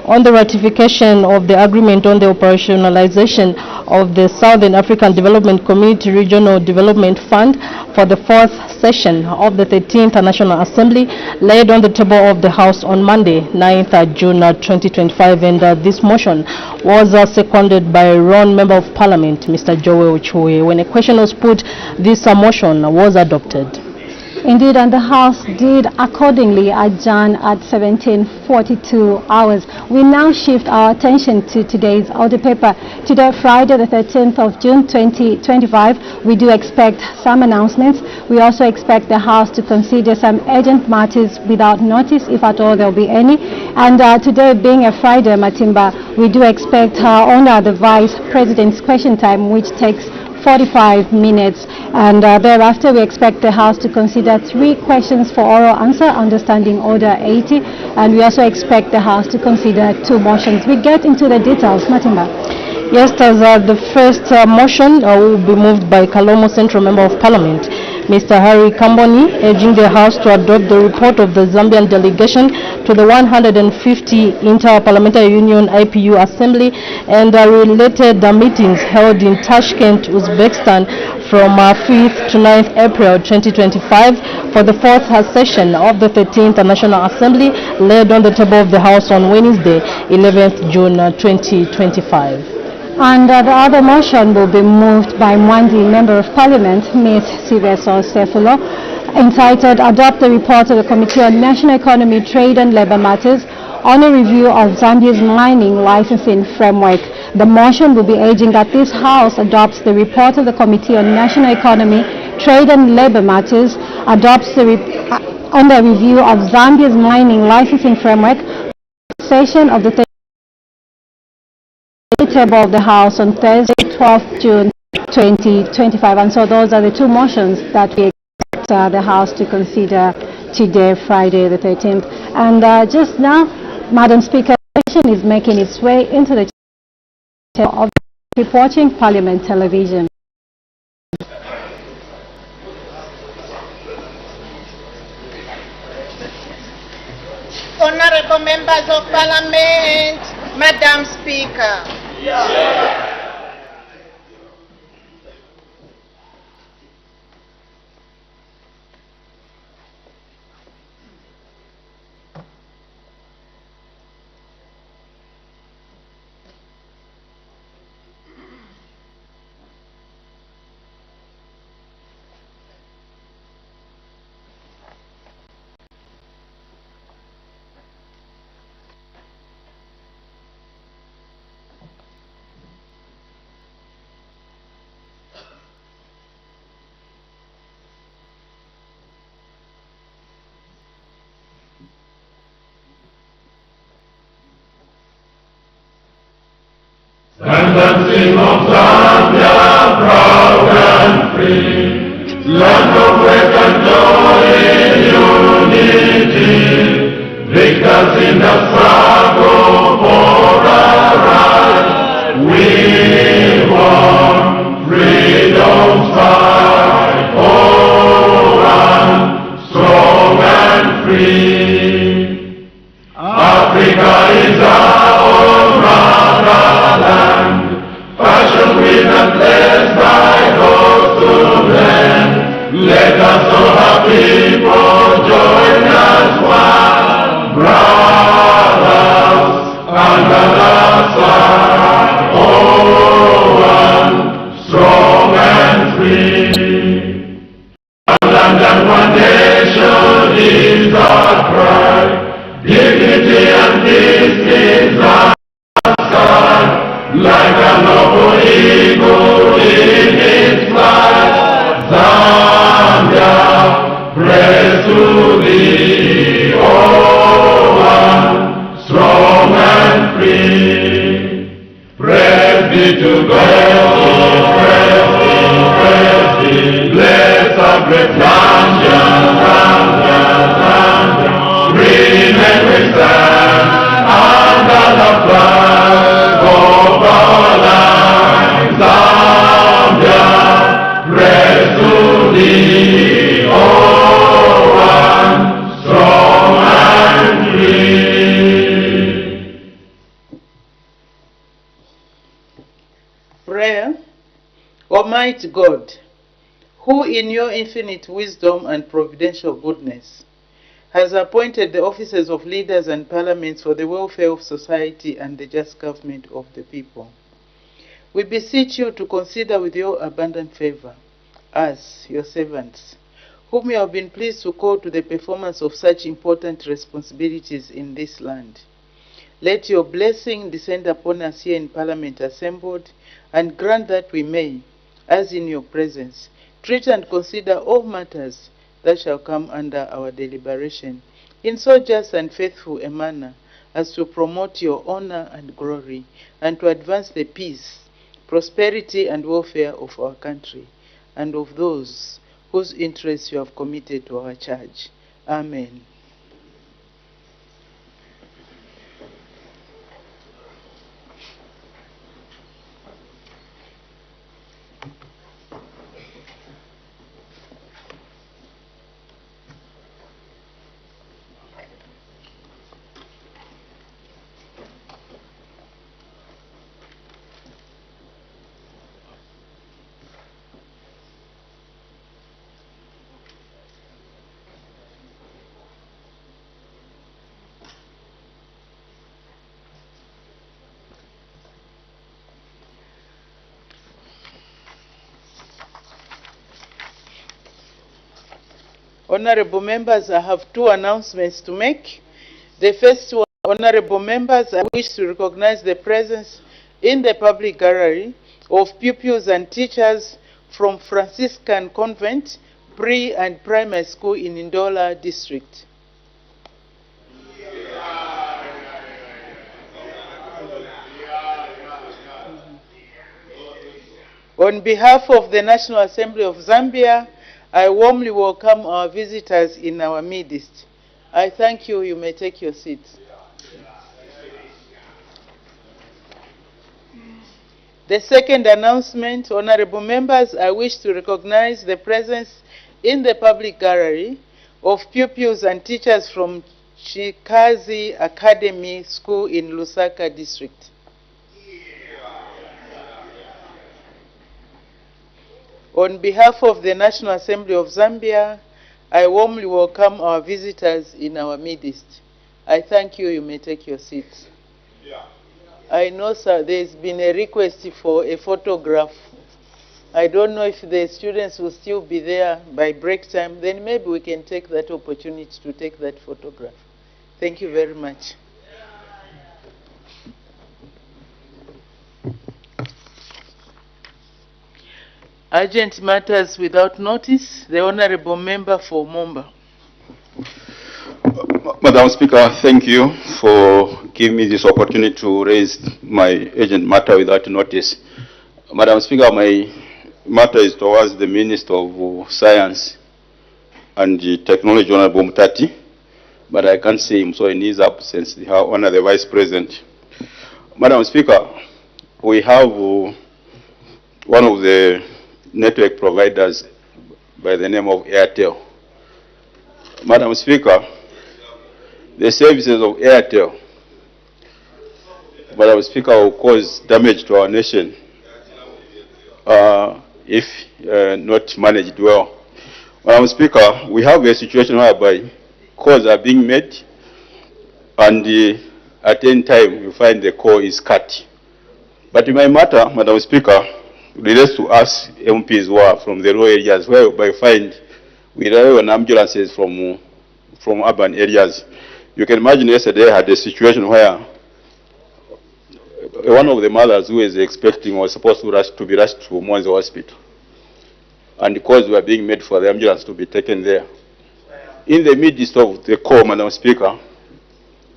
on the ratification of the agreement on the operationalization of the Southern African Development Community Regional Development Fund for the 4th session of the 13th National Assembly, laid on the table of the House on Monday, 9th June 2025, and this motion was seconded by Ron Member of Parliament, Mr. Joel Chue. When a question was put, this motion was adopted. Indeed, and the House did accordingly adjourn at 17:42 hours. We now shift our attention to today's order paper. Today, Friday, the 13th of June, 2025, we do expect some announcements. We also expect the House to consider some urgent matters without notice, if at all there will be any. And today, being a Friday, Matimba, we do expect under the Vice President's question time, which takes 45 minutes, and thereafter we expect the House to consider 3 questions for oral answer under Standing Order 80, and we also expect the House to consider 2 motions. We get into the details. Matimba. Yes, the first motion will be moved by Kalomo Central Member of Parliament, Mr. Harry Kamboni, urging the House to adopt the report of the Zambian delegation to the 150 Inter-Parliamentary Union IPU Assembly and related meetings held in Tashkent, Uzbekistan from 5th to 9th April 2025 for the 4th session of the 13th National Assembly, laid on the table of the House on Wednesday, 11th June 2025. And the other motion will be moved by Mwandi Member of Parliament, Ms. Siveso Sefulo, entitled Adopt the Report of the Committee on National Economy, Trade and Labour Matters on a review of Zambia's mining licensing framework. The motion will be urging that this House adopts the report of the Committee on National Economy, Trade and Labour Matters, adopts on the review of Zambia's mining licensing framework, session of the table of the House on Thursday, 12th June 2025. And so those are the 2 motions that we expect the House to consider today, Friday the 13th. And just now, Madam Speaker, the question is making its way into the table of reporting Parliament Television. Honorable Members of Parliament, Madam Speaker. Stand and sing of Zambia, proud and free, land of work and joy in unity, victors in the struggle for our right. We want freedom's fight, oh, one, strong and free. Africa is our own motherland, fashioned with and blessed by those to blend. Let us all our people join as one, brothers under the sun, oh, one, strong and free. One land and one nation is our pride, dignity and peace is our sky, like a noble eagle in its flight. Zambia, praise to thee, oh, one, strong and free. Praise be to God, praise be, bless our great Zambia, Zambia, remain we stand under the flag of our land. Zambia, praise to thee, oh, one, strong and free. Prayer. Almighty God, who in your infinite wisdom and providential goodness has appointed the offices of leaders and parliaments for the welfare of society and the just government of the people, we beseech you to consider with your abundant favor us, your servants, whom you have been pleased to call to the performance of such important responsibilities in this land. Let your blessing descend upon us here in Parliament assembled, and grant that we may, as in your presence, treat and consider all matters that shall come under our deliberation in so just and faithful a manner as to promote your honor and glory, and to advance the peace, prosperity, and welfare of our country, and of those whose interests you have committed to our charge. Amen. Honorable members, I have two announcements to make. The first one, honorable members, I wish to recognize the presence in the public gallery of pupils and teachers from Franciscan Convent, Pre and Primary School in Ndola District. On behalf of the National Assembly of Zambia, I warmly welcome our visitors in our midst. I thank you. You may take your seats. The second announcement, honorable members, I wish to recognize the presence in the public gallery of pupils and teachers from Chikazi Academy School in Lusaka District. On behalf of the National Assembly of Zambia, I warmly welcome our visitors in our midst. I thank you. You may take your seats. I know, sir, there's been a request for a photograph. I don't know if the students will still be there by break time. Then maybe we can take that opportunity to take that photograph. Thank you very much. Urgent matters without notice. The Honorable Member for Momba. Madam Speaker, thank you for giving me this opportunity to raise my urgent matter without notice. Madam Speaker, my matter is towards the Minister of Science and Technology, Honorable Mutati, but I can't see him, so in his absence, the Honor the Vice President. Madam Speaker, we have one of the network providers by the name of Airtel. Madam Speaker, the services of Airtel, Madam Speaker, will cause damage to our nation if not managed well. Madam Speaker, we have a situation whereby calls are being made and at any time you find the call is cut. But in my matter, Madam Speaker, relates to us MPs who are from the rural areas, where we find we rely on ambulances from urban areas. You can imagine yesterday I had a situation where one of the mothers who is expecting was supposed to be rushed to Mwanza Hospital, and the calls were being made for the ambulance to be taken there. In the midst of the call, Madam Speaker,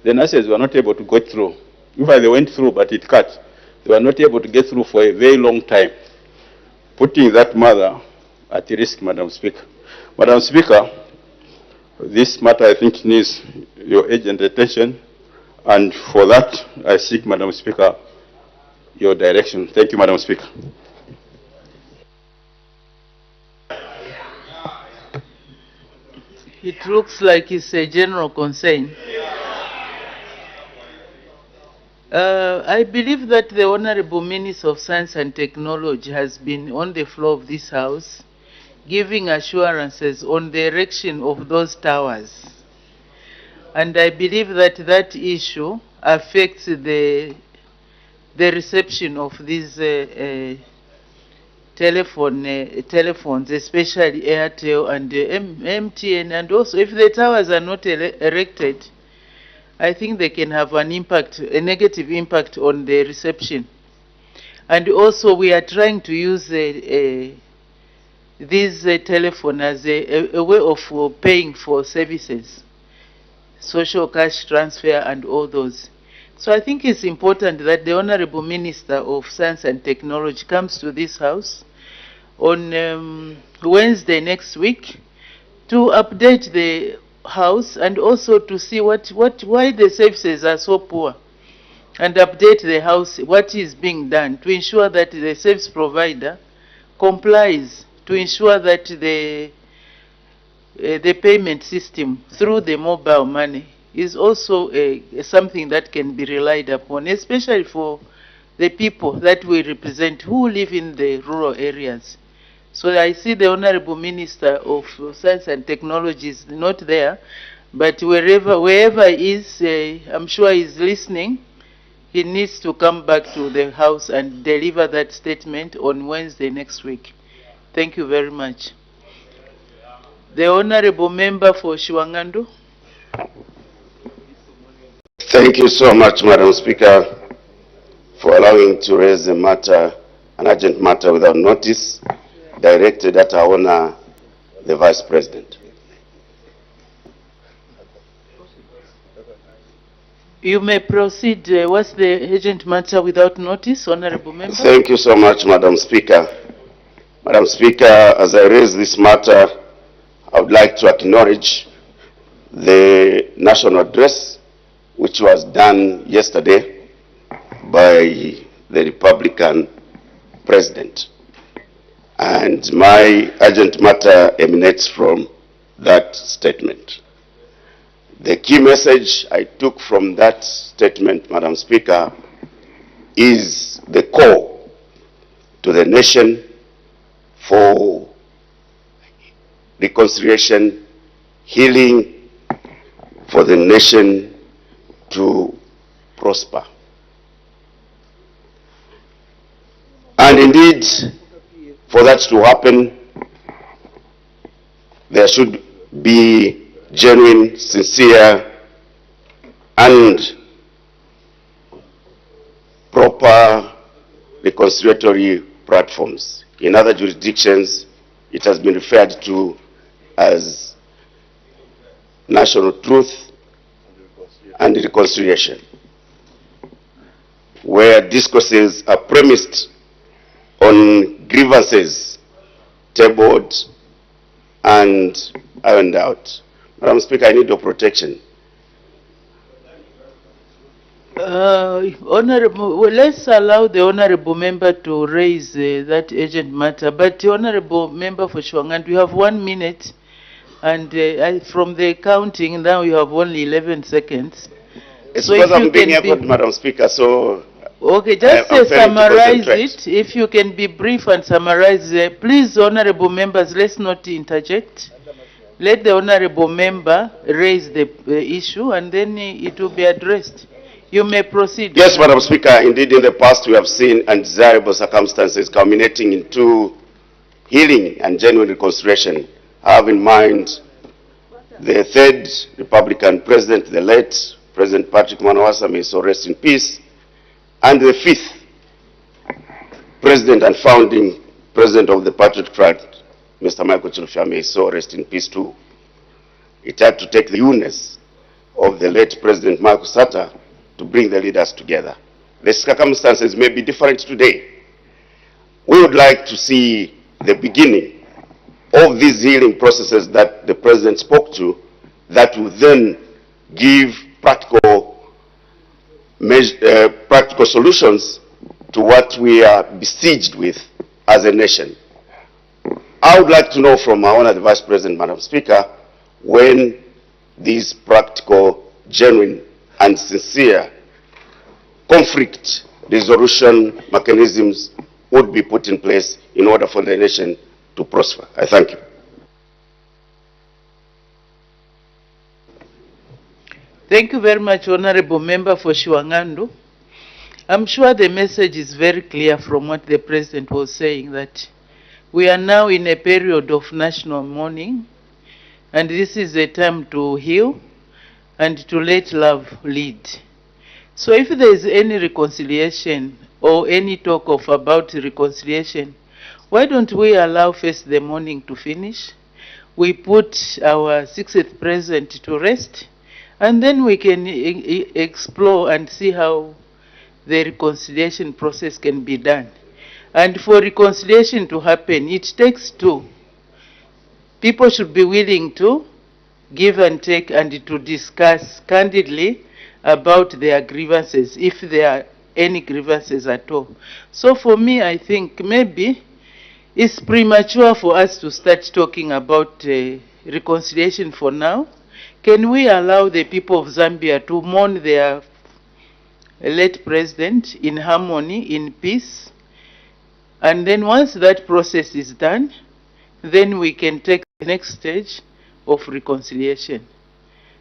the nurses were not able to go through. In fact, they went through, but it cut. They were not able to get through for a very long time, putting that mother at risk, Madam Speaker. Madam Speaker, this matter, I think, needs your urgent attention, and for that, I seek, Madam Speaker, your direction. Thank you, Madam Speaker. It looks like it's a general concern. I believe that the Honorable Minister of Science and Technology has been on the floor of this House giving assurances on the erection of those towers. And I believe that that issue affects the reception of these telephones, especially Airtel and MTN, and also if the towers are not erected, I think they can have an impact, a negative impact on the reception. And also we are trying to use this telephone as a way of paying for services, social cash transfer and all those. So I think it's important that the Honorable Minister of Science and Technology comes to this House on Wednesday next week to update the House and also to see why the services are so poor, and update the House what is being done to ensure that the service provider complies, to ensure that the payment system through the mobile money is also something that can be relied upon, especially for the people that we represent who live in the rural areas. So I see the Honorable Minister of Science and Technology is not there, but wherever he is, I'm sure he's listening. He needs to come back to the House and deliver that statement on Wednesday next week. Thank you very much. The Honorable Member for Shiwangandu. Thank you so much, Madam Speaker, for allowing to raise a matter, an urgent matter without notice, directed at our Honor, the Vice President. You may proceed. What's the urgent matter without notice, Honorable Member? Thank you so much, Madam Speaker. Madam Speaker, as I raise this matter, I would like to acknowledge the national address which was done yesterday by the Republican President. And my urgent matter emanates from that statement. The key message I took from that statement, Madam Speaker, is the call to the nation for reconciliation, healing, for the nation to prosper. And indeed, for that to happen, there should be genuine, sincere, and proper reconciliatory platforms. In other jurisdictions, it has been referred to as national truth and reconciliation, where discourses are premised on grievances tabled and ironed out. Madam Speaker, I need your protection. Honorable, well, let's allow the Honorable Member to raise that urgent matter. But Honorable Member for Shiwangandu, you have 1 minute, and from the counting now you have only 11 seconds. It's so because I'm being echoed, Madam Speaker, so... Okay, just summarize it. If you can be brief and summarize, please, Honorable Members, let's not interject. Let the Honorable Member raise the issue and then it will be addressed. You may proceed. Yes, Madam Speaker, indeed in the past we have seen undesirable circumstances culminating into healing and genuine reconciliation. I have in mind the third Republican President, the late President Patrick Mwanawasa, may so rest in peace, and the fifth President and founding President of the Patriot Front, Mr. Michael Chilufya, may so rest in peace too. It had to take the illness of the late President Michael Sata to bring the leaders together. The circumstances may be different today. We would like to see the beginning of these healing processes that the President spoke to, that will then give practical solutions to what we are besieged with as a nation. I would like to know from our Honored Vice President, Madam Speaker, when these practical, genuine, and sincere conflict resolution mechanisms would be put in place in order for the nation to prosper. I thank you. Thank you very much, Honorable Member for Shiwangandu. I'm sure the message is very clear from what the President was saying, that we are now in a period of national mourning, and this is a time to heal and to let love lead. So if there is any reconciliation or any talk of about reconciliation, why don't we allow first the mourning to finish? We put our 60th President to rest, and then we can explore and see how the reconciliation process can be done. And for reconciliation to happen, it takes two. People should be willing to give and take and to discuss candidly about their grievances, if there are any grievances at all. So for me, I think maybe it's premature for us to start talking about reconciliation for now. Can we allow the people of Zambia to mourn their late president in harmony, in peace? And then once that process is done, then we can take the next stage of reconciliation.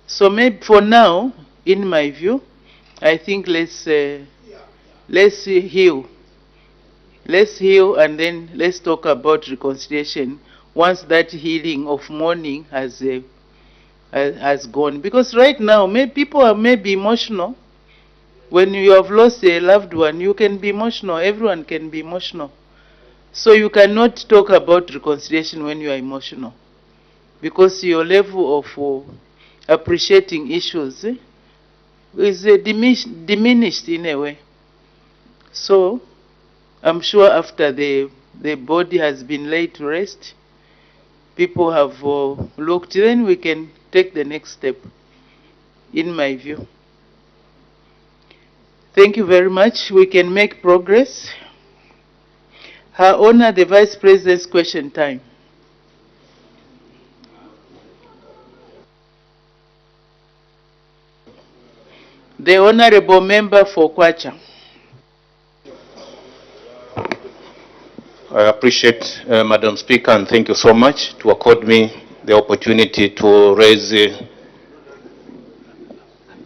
So maybe for now, in my view, I think let's heal. Let's heal, and then let's talk about reconciliation once that healing of mourning has gone. Because right now, people are maybe emotional. When you have lost a loved one, you can be emotional. Everyone can be emotional. So you cannot talk about reconciliation when you are emotional, because your level of appreciating issues is diminished in a way. So I'm sure after the body has been laid to rest, people have looked, then we can take the next step, in my view. Thank you very much. We can make progress. Her Honor, the Vice President's question time. The Honorable Member for Kwacha. I appreciate, Madam Speaker, and thank you so much to accord me the opportunity to raise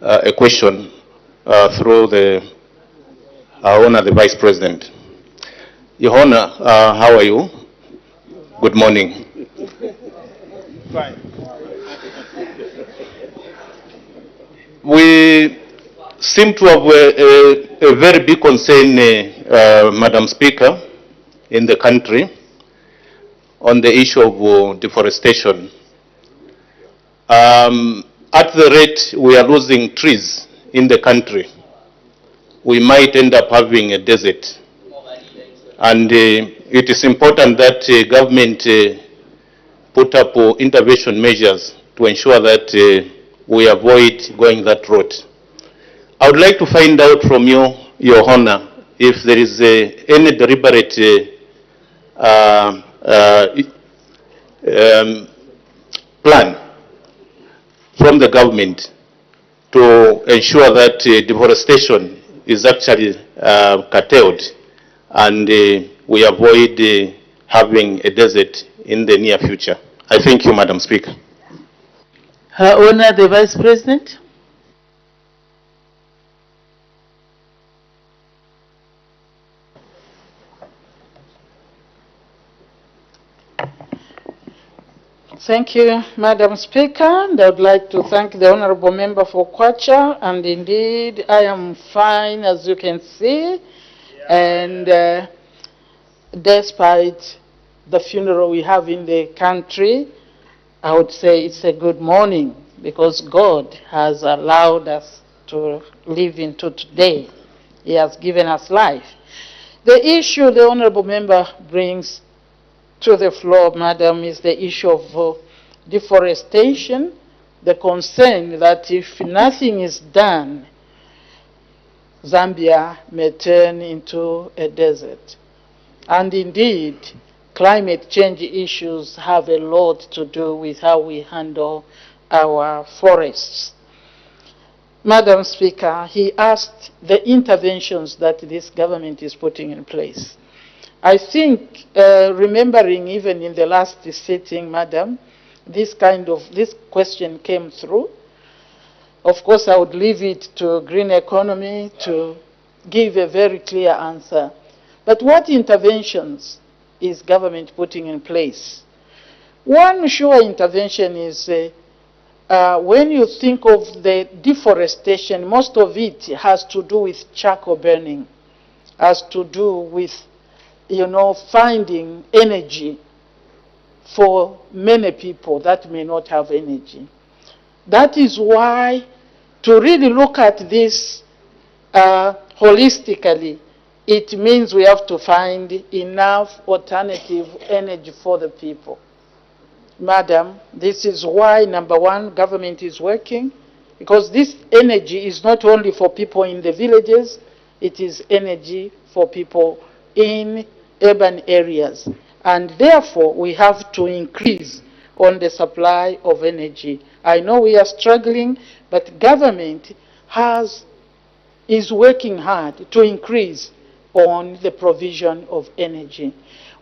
a question through Our Honor, the Vice President. Your Honor, how are you? Good morning. Fine. We seem to have a very big concern, Madam Speaker, in the country on the issue of deforestation. At the rate we are losing trees in the country, we might end up having a desert. And it is important that government put up intervention measures to ensure that we avoid going that route. I would like to find out from you, Your Honor, if there is any deliberate plan from the government to ensure that deforestation is actually curtailed, and we avoid having a desert in the near future. I thank you, Madam Speaker. Her Honor, the Vice President. Thank you, Madam Speaker, and I would like to thank the Honorable Member for Kwacha, and indeed I am fine, as you can see, and despite the funeral we have in the country, I would say it's a good morning, because God has allowed us to live into today. He has given us life. The issue the Honorable Member brings to the floor, Madam, is the issue of deforestation, the concern that if nothing is done, Zambia may turn into a desert. And indeed, climate change issues have a lot to do with how we handle our forests. Madam Speaker, he asked the interventions that this government is putting in place. I think, remembering even in the last sitting, Madam, this question came through. Of course, I would leave it to green economy to give a very clear answer. But what interventions is government putting in place? One sure intervention is when you think of the deforestation, most of it has to do with charcoal burning, has to do with, finding energy for many people that may not have energy. That is why, to really look at this holistically, it means we have to find enough alternative energy for the people. Madam, this is why, number one, government is working, because this energy is not only for people in the villages, it is energy for people in urban areas. And therefore, we have to increase on the supply of energy. I know we are struggling, but government is working hard to increase on the provision of energy.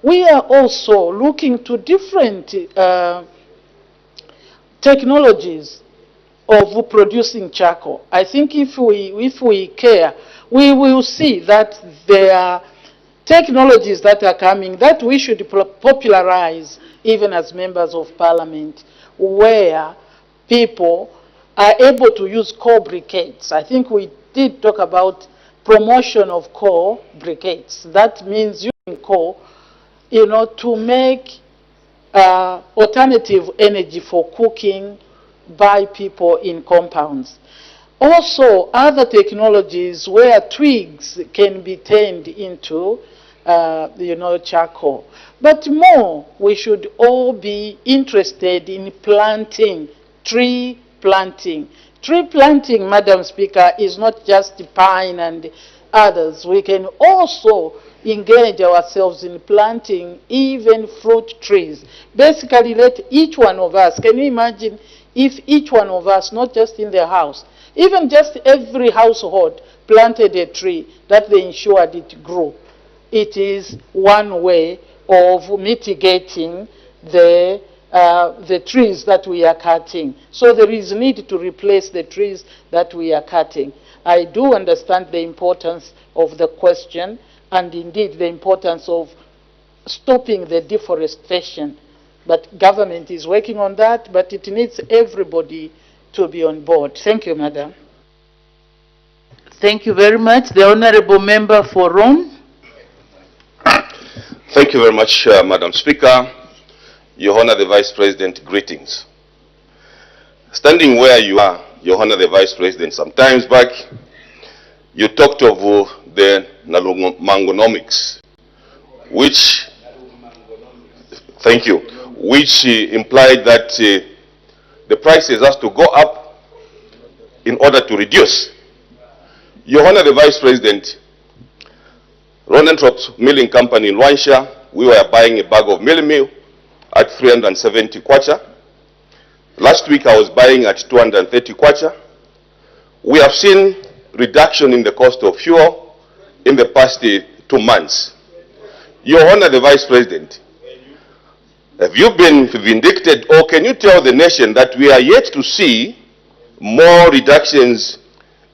We are also looking to different technologies of producing charcoal. I think if we care, we will see that there are technologies that are coming that we should popularize even as members of parliament, where people are able to use coal briquettes. I think we did talk about promotion of coal briquettes. That means using coal, to make alternative energy for cooking by people in compounds. Also, other technologies where twigs can be turned into, charcoal. But more, we should all be interested in planting, tree planting. Tree planting, Madam Speaker, is not just pine and others. We can also engage ourselves in planting even fruit trees. Basically, let each one of us, can you imagine if each one of us, not just in the house, even just every household planted a tree that they ensured it grew? It is one way of mitigating the trees that we are cutting. So there is need to replace the trees that we are cutting. I do understand the importance of the question, and indeed the importance of stopping the deforestation. But government is working on that, but it needs everybody to be on board. Thank you, Madam. Thank you very much. The Honorable Member for Rome. Thank you very much, Madam Speaker. Your Honor the Vice President, greetings. Standing where you are, Your Honor the Vice President, some times back, you talked of the Nalumangonomics, which, thank you, which implied that the prices has to go up in order to reduce. Your Honor the Vice President, Ronentrop's milling company in Luansha, we were buying a bag of meal at 370 kwacha. Last week I was buying at 230 kwacha. We have seen reduction in the cost of fuel in the past 2 months. Your Honor the Vice President, have you been vindicated, or can you tell the nation that we are yet to see more reductions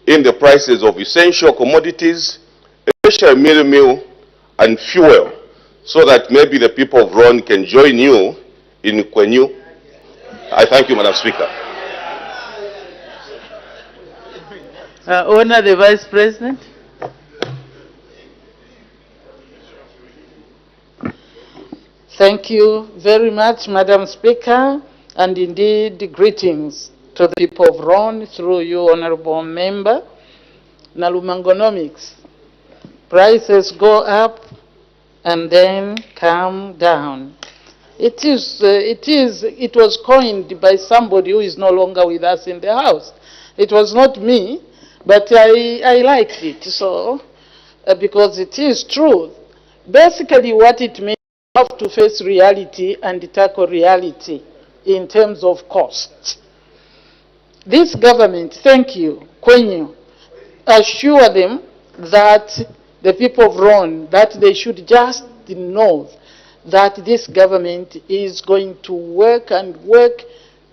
in the prices of essential commodities, especially meal and fuel, so that maybe the people of Ron can join you in Kwenyu? I thank you, Madam Speaker. Honor the Vice President. Thank you very much, Madam Speaker, and indeed greetings to the people of Ron through you, Honorable Member. Nalumangonomics. Prices go up and then come down. It was coined by somebody who is no longer with us in the house. It was not me, but I liked it, so, because it is true. Basically what it means, you have to face reality and tackle reality in terms of costs. This government, thank you, Kwenyu, assure them that the people of Ron, that they should just know that this government is going to work and work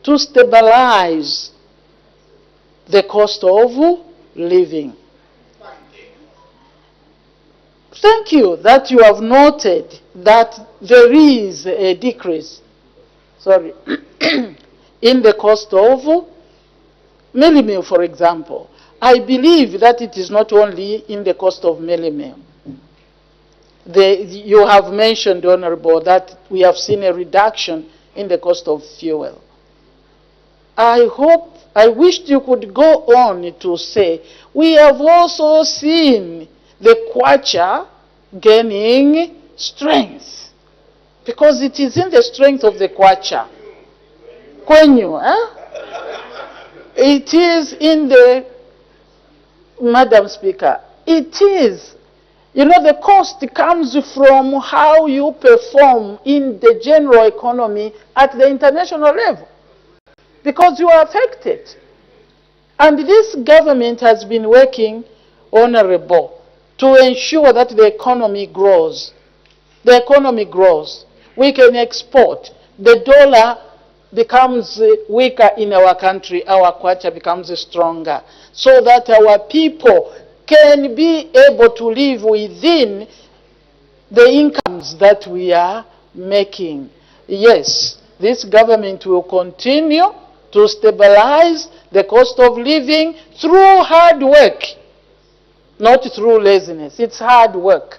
to stabilize the cost of living. Thank you that you have noted that there is a decrease, in the cost of mealie meal, for example. I believe that it is not only in the cost of mealie meal. You have mentioned, Honorable, that we have seen a reduction in the cost of fuel. I wished you could go on to say, we have also seen the kwacha gaining strength, because it is in the strength of the kwacha. Kwenyu, it is in the, Madam Speaker, it is, you know, the cost comes from how you perform in the general economy at the international level, because you are affected. And this government has been working, Honorable, to ensure that the economy grows. The economy grows. We can export. The dollar becomes weaker in our country. Our kwacha becomes stronger, so that our people can be able to live within the incomes that we are making. Yes, this government will continue to stabilize the cost of living through hard work, not through laziness. It's hard work.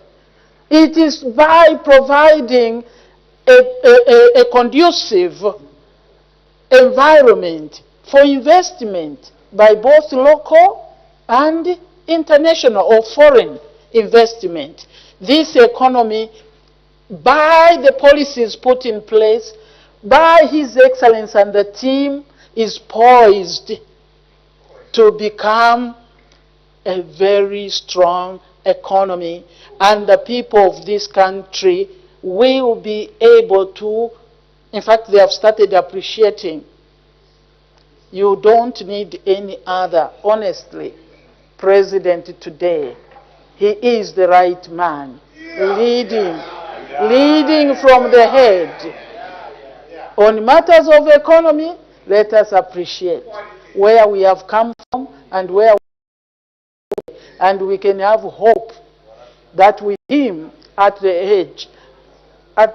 It is by providing a conducive environment for investment by both local and international or foreign investment. This economy, by the policies put in place by His Excellency and the team, is poised to become a very strong economy, and the people of this country will be able to, in fact, they have started appreciating. You don't need any other, honestly, president today. He is the right man, leading from the head. On matters of economy, let us appreciate where we have come from and where we are, and we can have hope that with him at the edge, at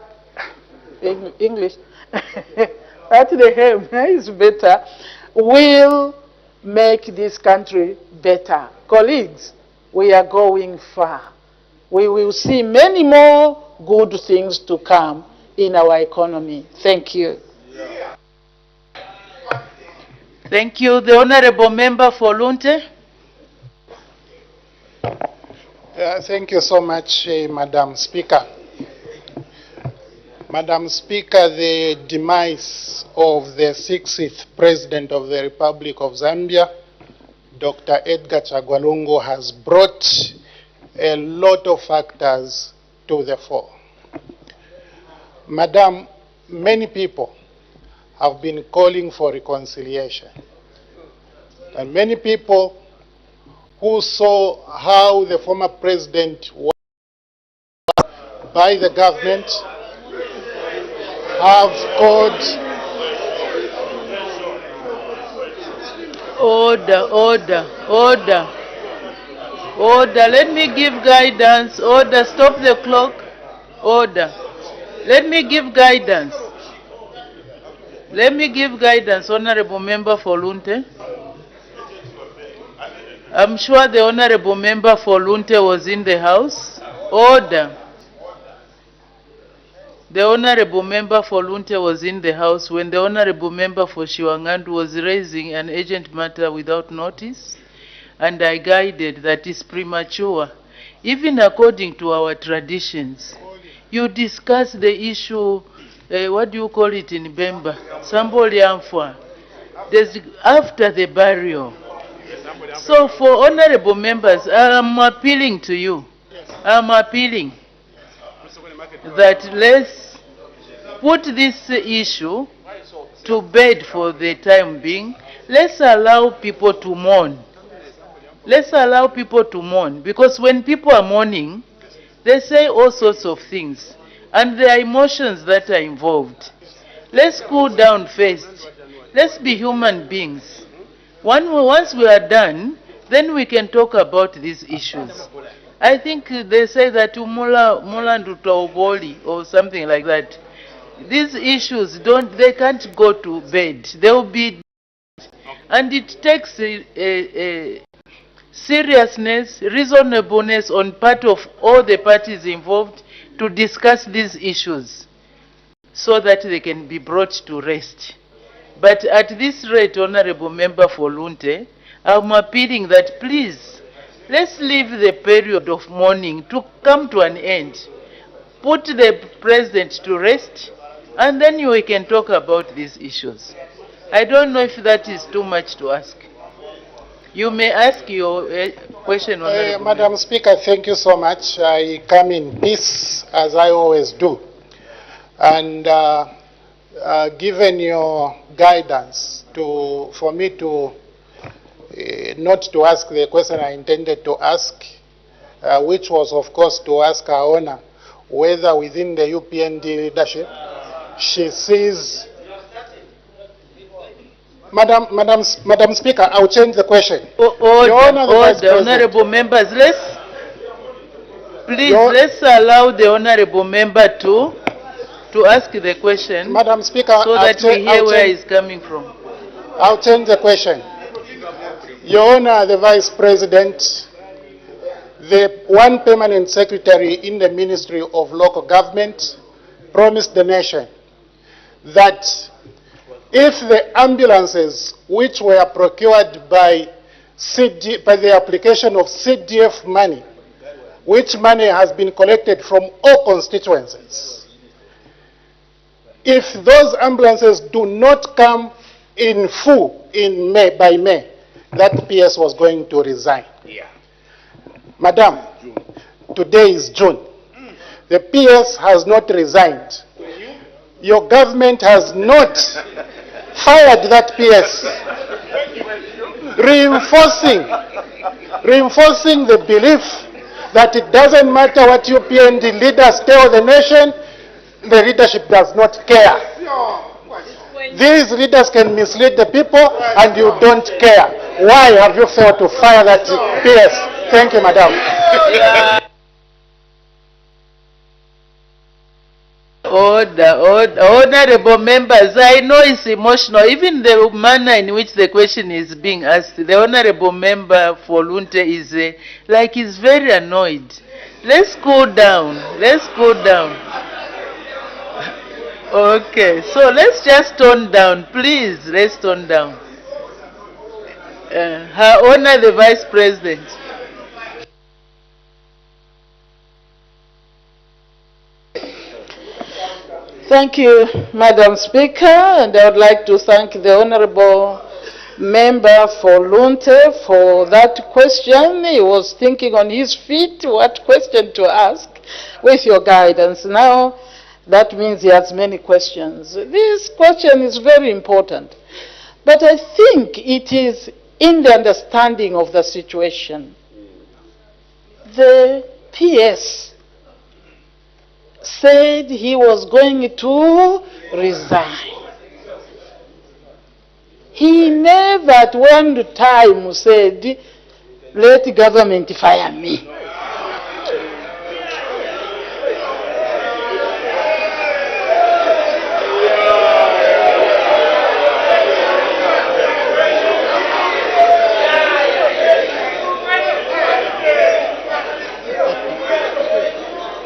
English, at the helm is better, will make this country better. Colleagues, we are going far. We will see many more good things to come in our economy. Thank you. Thank you. The Honorable Member for Lunte. Thank you so much, Madam Speaker. Madam Speaker, the demise of the 6th President of the Republic of Zambia, Dr. Edgar Chagwa has brought a lot of factors to the fore. Madam, many people have been calling for reconciliation. And many people who saw how the former president was by the government have called. Order. Let me give guidance. Order. Stop the clock. Order. Let me give guidance. Honorable Member for Lunte. I'm sure the Honorable Member for Lunte was in the House. Order. The Honorable Member for Lunte was in the House when the Honorable Member for Shiwangandu was raising an urgent matter without notice, and I guided that is premature. Even according to our traditions, you discuss the issue, what do you call it in Bemba? Samboli Amfwa. After the burial. So for honorable members, I'm appealing to you. I'm appealing that let's put this issue to bed for the time being. Let's allow people to mourn. Let's allow people to mourn, because when people are mourning, they say all sorts of things, and there are emotions that are involved. Let's cool down first. Let's be human beings. Once we are done, then we can talk about these issues. I think they say that mula ndutaoboli or something like that. These issues they can't go to bed. They will be, and it takes a seriousness, reasonableness on part of all the parties involved to discuss these issues so that they can be brought to rest. But at this rate, Honorable Member for Lunte, I'm appealing that please, let's leave the period of mourning to come to an end. Put the President to rest, and then we can talk about these issues. I don't know if that is too much to ask. You may ask your question, Honorable Madam Speaker, thank you so much. I come in peace, as I always do. And given your guidance for me to not to ask the question I intended to ask, which was, of course, to ask Her Honor whether within the UPND leadership she sees... Madam Speaker, I'll change the question. Honorable members, let's allow the honorable member to ask the question. Madam Speaker, so that we hear where he's coming from. I'll change the question. Your Honor, the Vice President, the one permanent secretary in the Ministry of Local Government promised the nation that if the ambulances which were procured by the application of CDF money, which money has been collected from all constituencies, if those ambulances do not come in full by May, that PS was going to resign. Yeah. Madam, today is June. The PS has not resigned. Your government has not fired that PS, reinforcing the belief that it doesn't matter what UPND leaders tell the nation, the leadership does not care. These leaders can mislead the people and you don't care. Why have you failed to fire that PS? Thank you, Madam. Honorable members, I know it's emotional, even the manner in which the question is being asked. The honorable member for Lunte is like he's very annoyed. Let's cool down. Let's cool down. Okay, so let's just tone down, please. Let's tone down. Her Honor, the Vice President. Thank you, Madam Speaker, and I would like to thank the Honorable Member for Lunte for that question. He was thinking on his feet what question to ask with your guidance. Now, that means he has many questions. This question is very important, but I think it is in the understanding of the situation. The PS said he was going to resign. He never at one time said, let the government fire me.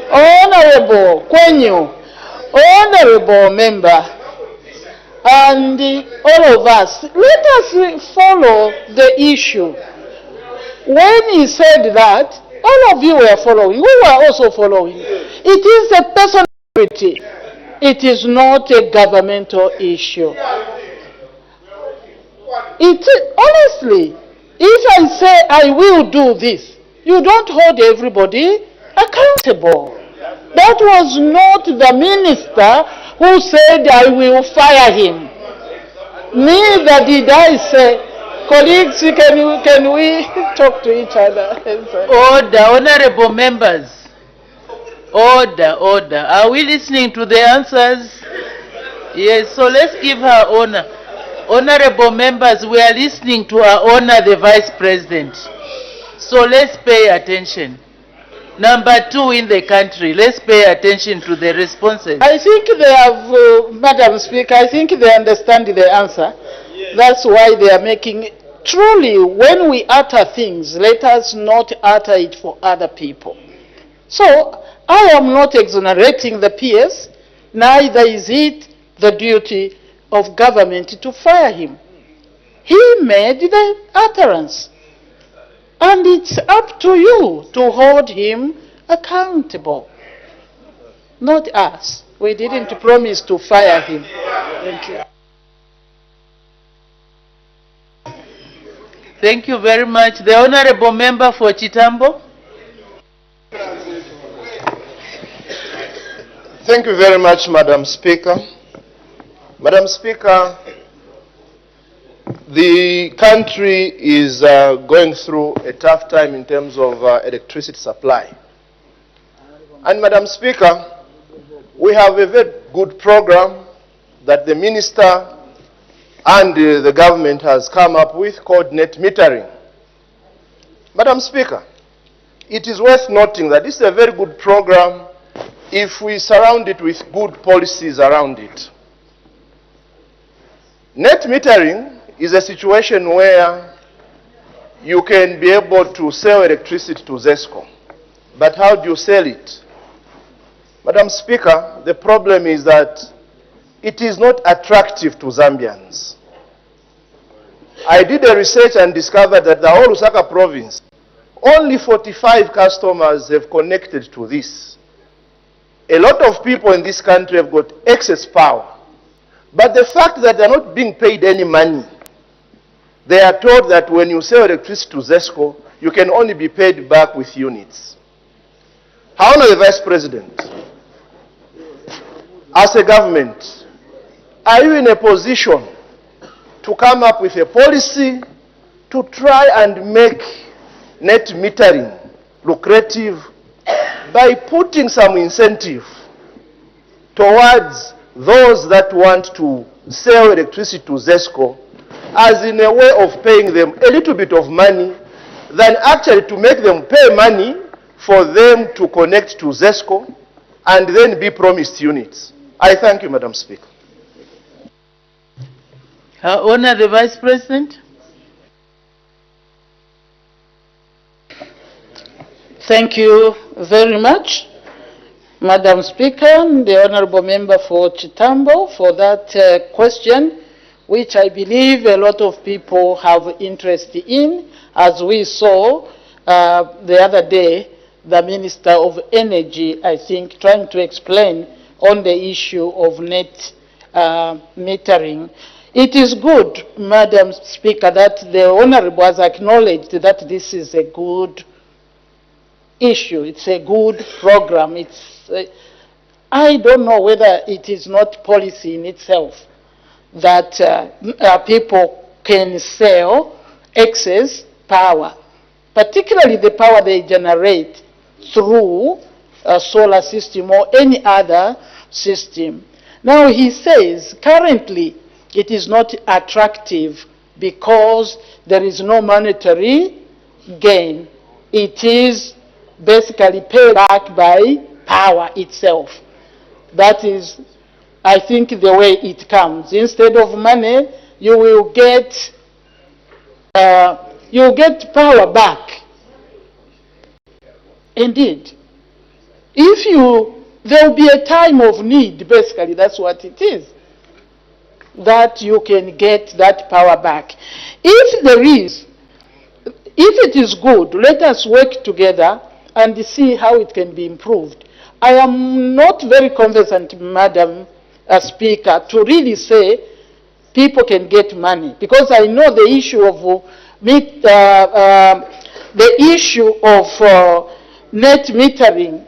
Honorable Kwenyu, honorable member, and all of us, let us follow the issue. When he said that, all of you were following. We were also following. It is a personal security. It is not a governmental issue. Honestly, if I say I will do this, you don't hold everybody accountable. That was not the minister who said I will fire him. Neither did I say, Colleagues, can we talk to each other? Order, honorable members. Order, order. Are we listening to the answers? Yes, so let's give her honor. Honorable members, we are listening to her honor, the Vice President. So let's pay attention. Number 2 in the country, let's pay attention to the responses. I think they have, Madam Speaker, I think they understand the answer. Yes. That's why they are making, truly, when we utter things, let us not utter it for other people. So, I am not exonerating the PS, neither is it the duty of government to fire him. He made the utterance. And it's up to you to hold him accountable, not us. We didn't promise to fire him. Thank you. Thank you very much. The Honorable Member for Chitambo. Thank you very much, Madam Speaker. Madam Speaker, the country is going through a tough time in terms of electricity supply. And Madam Speaker, we have a very good program that the Minister and the government has come up with called net metering. Madam Speaker, it is worth noting that this is a very good program if we surround it with good policies around it. Net metering is a situation where you can be able to sell electricity to ZESCO. But how do you sell it? Madam Speaker, the problem is that it is not attractive to Zambians. I did a research and discovered that the whole Lusaka province, only 45 customers have connected to this. A lot of people in this country have got excess power. But the fact that they're not being paid any money, they are told that when you sell electricity to ZESCO, you can only be paid back with units. However, the Vice President, as a government, are you in a position to come up with a policy to try and make net metering lucrative by putting some incentive towards those that want to sell electricity to ZESCO, as in a way of paying them a little bit of money than actually to make them pay money for them to connect to ZESCO and then be promised units? I thank you, Madam Speaker. Her Honor, the Vice President. Thank you very much, Madam Speaker, the Honorable Member for Chitambo, for that question, which I believe a lot of people have interest in. As we saw the other day, the Minister of Energy, I think, trying to explain on the issue of net metering. It is good, Madam Speaker, that the Honorable has acknowledged that this is a good issue. It's a good program. It's, I don't know whether it is not policy in itself that people can sell excess power, particularly the power they generate through a solar system or any other system. Now he says currently it is not attractive because there is no monetary gain. It is basically paid back by power itself. That is, I think, the way it comes. Instead of money, you will get power back. Indeed. There will be a time of need, basically, that's what it is, that you can get that power back. If it is good, let us work together and see how it can be improved. I am not very conversant, Madam Speaker, to really say people can get money, because I know the issue of net metering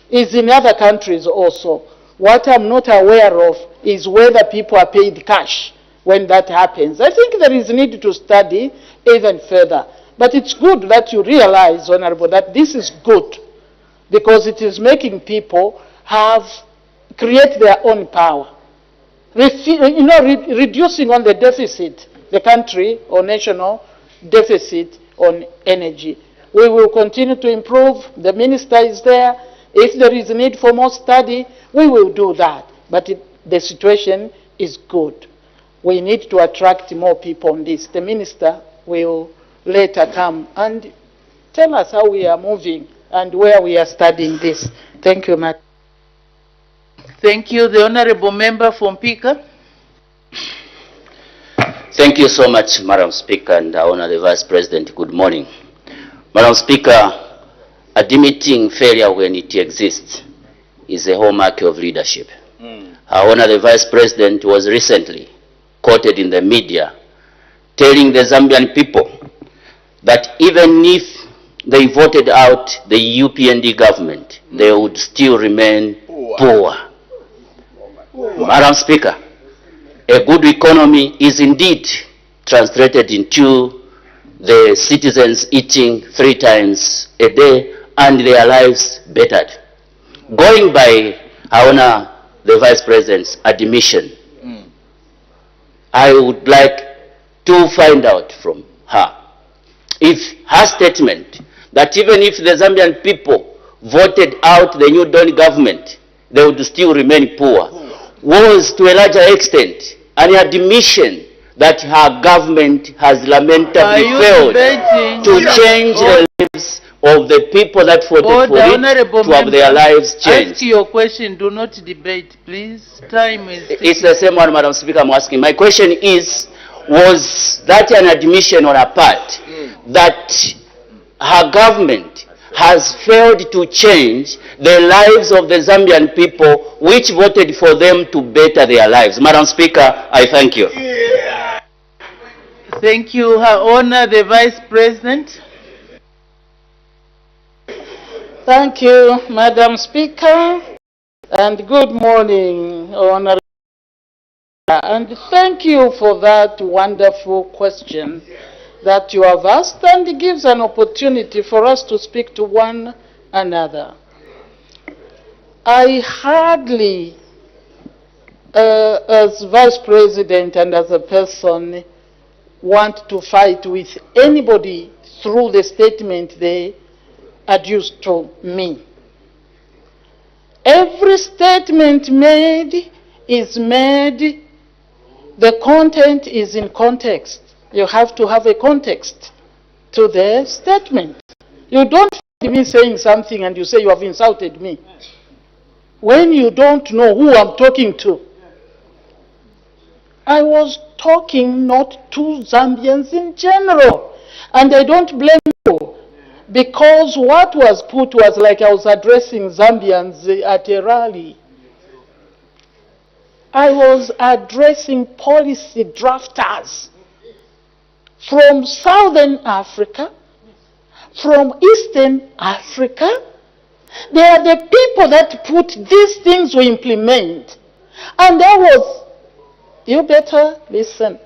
is in other countries also. What I'm not aware of is whether people are paid cash when that happens. I think there is need to study even further. But it's good that you realize, Honorable, that this is good because it is making people create their own power. Reducing on the deficit, the country or national deficit on energy. We will continue to improve. The minister is there. If there is a need for more study, we will do that. But the situation is good. We need to attract more people on this. The minister will later come and tell us how we are moving and where we are studying this. Thank you, Madam. Thank you. The Honorable Member from Pika. Thank you so much, Madam Speaker, and I honor the Vice President. Good morning. Madam Speaker, admitting failure when it exists is a hallmark of leadership. I honor the Vice President was recently quoted in the media telling the Zambian people that even if they voted out the UPND government, they would still remain poor. Madam Speaker, a good economy is indeed translated into the citizens eating 3 times a day and their lives bettered. Going by, I honor the Vice President's admission, I would like to find out from her if her statement that even if the Zambian people voted out the New Dawn government, they would still remain poor, was to a larger extent an admission that her government has lamentably failed to change the lives of the people that voted for it to have their lives changed. Ask your question. Do not debate, please. Time is... It's the same one, Madam Speaker, I'm asking. My question is, was that an admission on her part that her government has failed to change the lives of the Zambian people which voted for them to better their lives? Madam Speaker, I thank you. Thank you, Her Honor, the Vice President. Thank you, Madam Speaker, and good morning, Honorable. And thank you for that wonderful question that you have asked, and it gives an opportunity for us to speak to one another. I hardly, as Vice President and as a person, want to fight with anybody through the statement they adduced to me. Every statement made is made, the content is in context. You have to have a context to the statement. You don't find me saying something and you say you have insulted me when you don't know who I'm talking to. I was talking not to Zambians in general, and I don't blame you, because what was put was like I was addressing Zambians at a rally. I was addressing policy drafters from Southern Africa, from Eastern Africa. They are the people that put these things we implement. And I was, you better listen,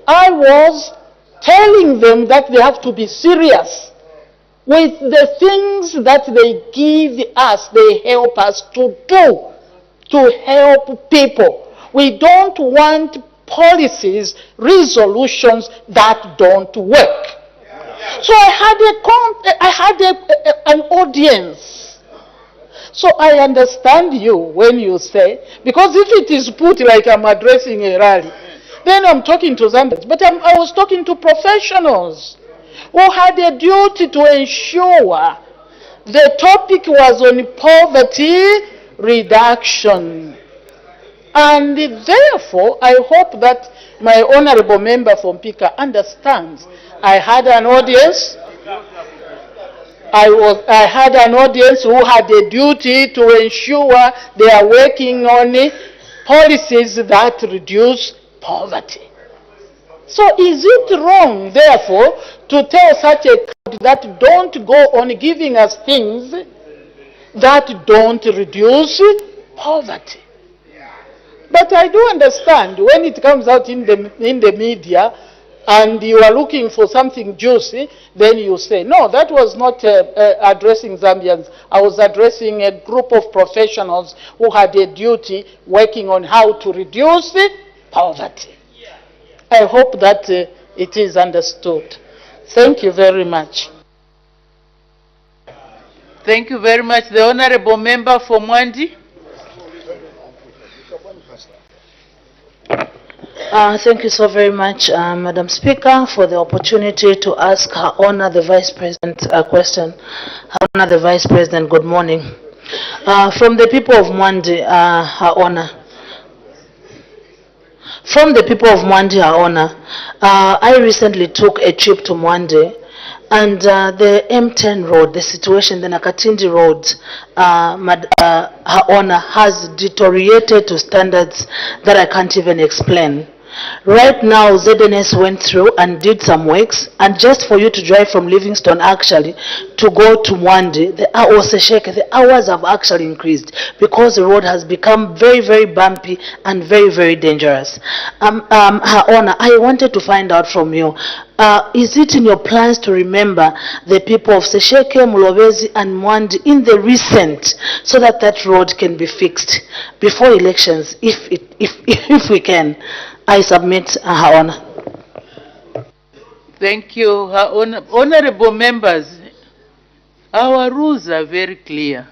I was telling them that they have to be serious with the things that they give us, they help us to do, to help people. We don't want policies, resolutions that don't work. So I had an audience. So I understand you when you say, because if it is put like I'm addressing a rally, then I'm talking to Zambians. But I was talking to professionals who had a duty to ensure the topic was on poverty reduction. And therefore, I hope that my honorable member from Pika understands. I had an audience. I had an audience who had a duty to ensure they are working on policies that reduce poverty. So is it wrong, therefore, to tell such a crowd that don't go on giving us things that don't reduce poverty? But I do understand when it comes out in the media and you are looking for something juicy, then you say, no, that was not addressing Zambians. I was addressing a group of professionals who had a duty working on how to reduce poverty. I hope that it is understood. Thank you very much. Thank you very much. The Honorable Member for Mwandi. Thank you so very much, Madam Speaker, for the opportunity to ask Her Honor the Vice President a question. Her Honor the Vice President, good morning. From the people of Mwandi, Her Honor. From the people of Mwandi, Her Honor, I recently took a trip to Mwandi, and the M10 road, the situation, the Nakatindi road, Her Honor, has deteriorated to standards that I can't even explain. Right now, ZNS went through and did some works, and just for you to drive from Livingstone actually to go to Mwandi, the hours have actually increased because the road has become very, very bumpy and very, very dangerous. Her Honor, I wanted to find out from you, is it in your plans to remember the people of Sesheke, Mulobezi and Mwandi in the recent, so that that road can be fixed before elections, if we can? I submit, Her Honor. Thank you, Her Honor. Honorable members, our rules are very clear.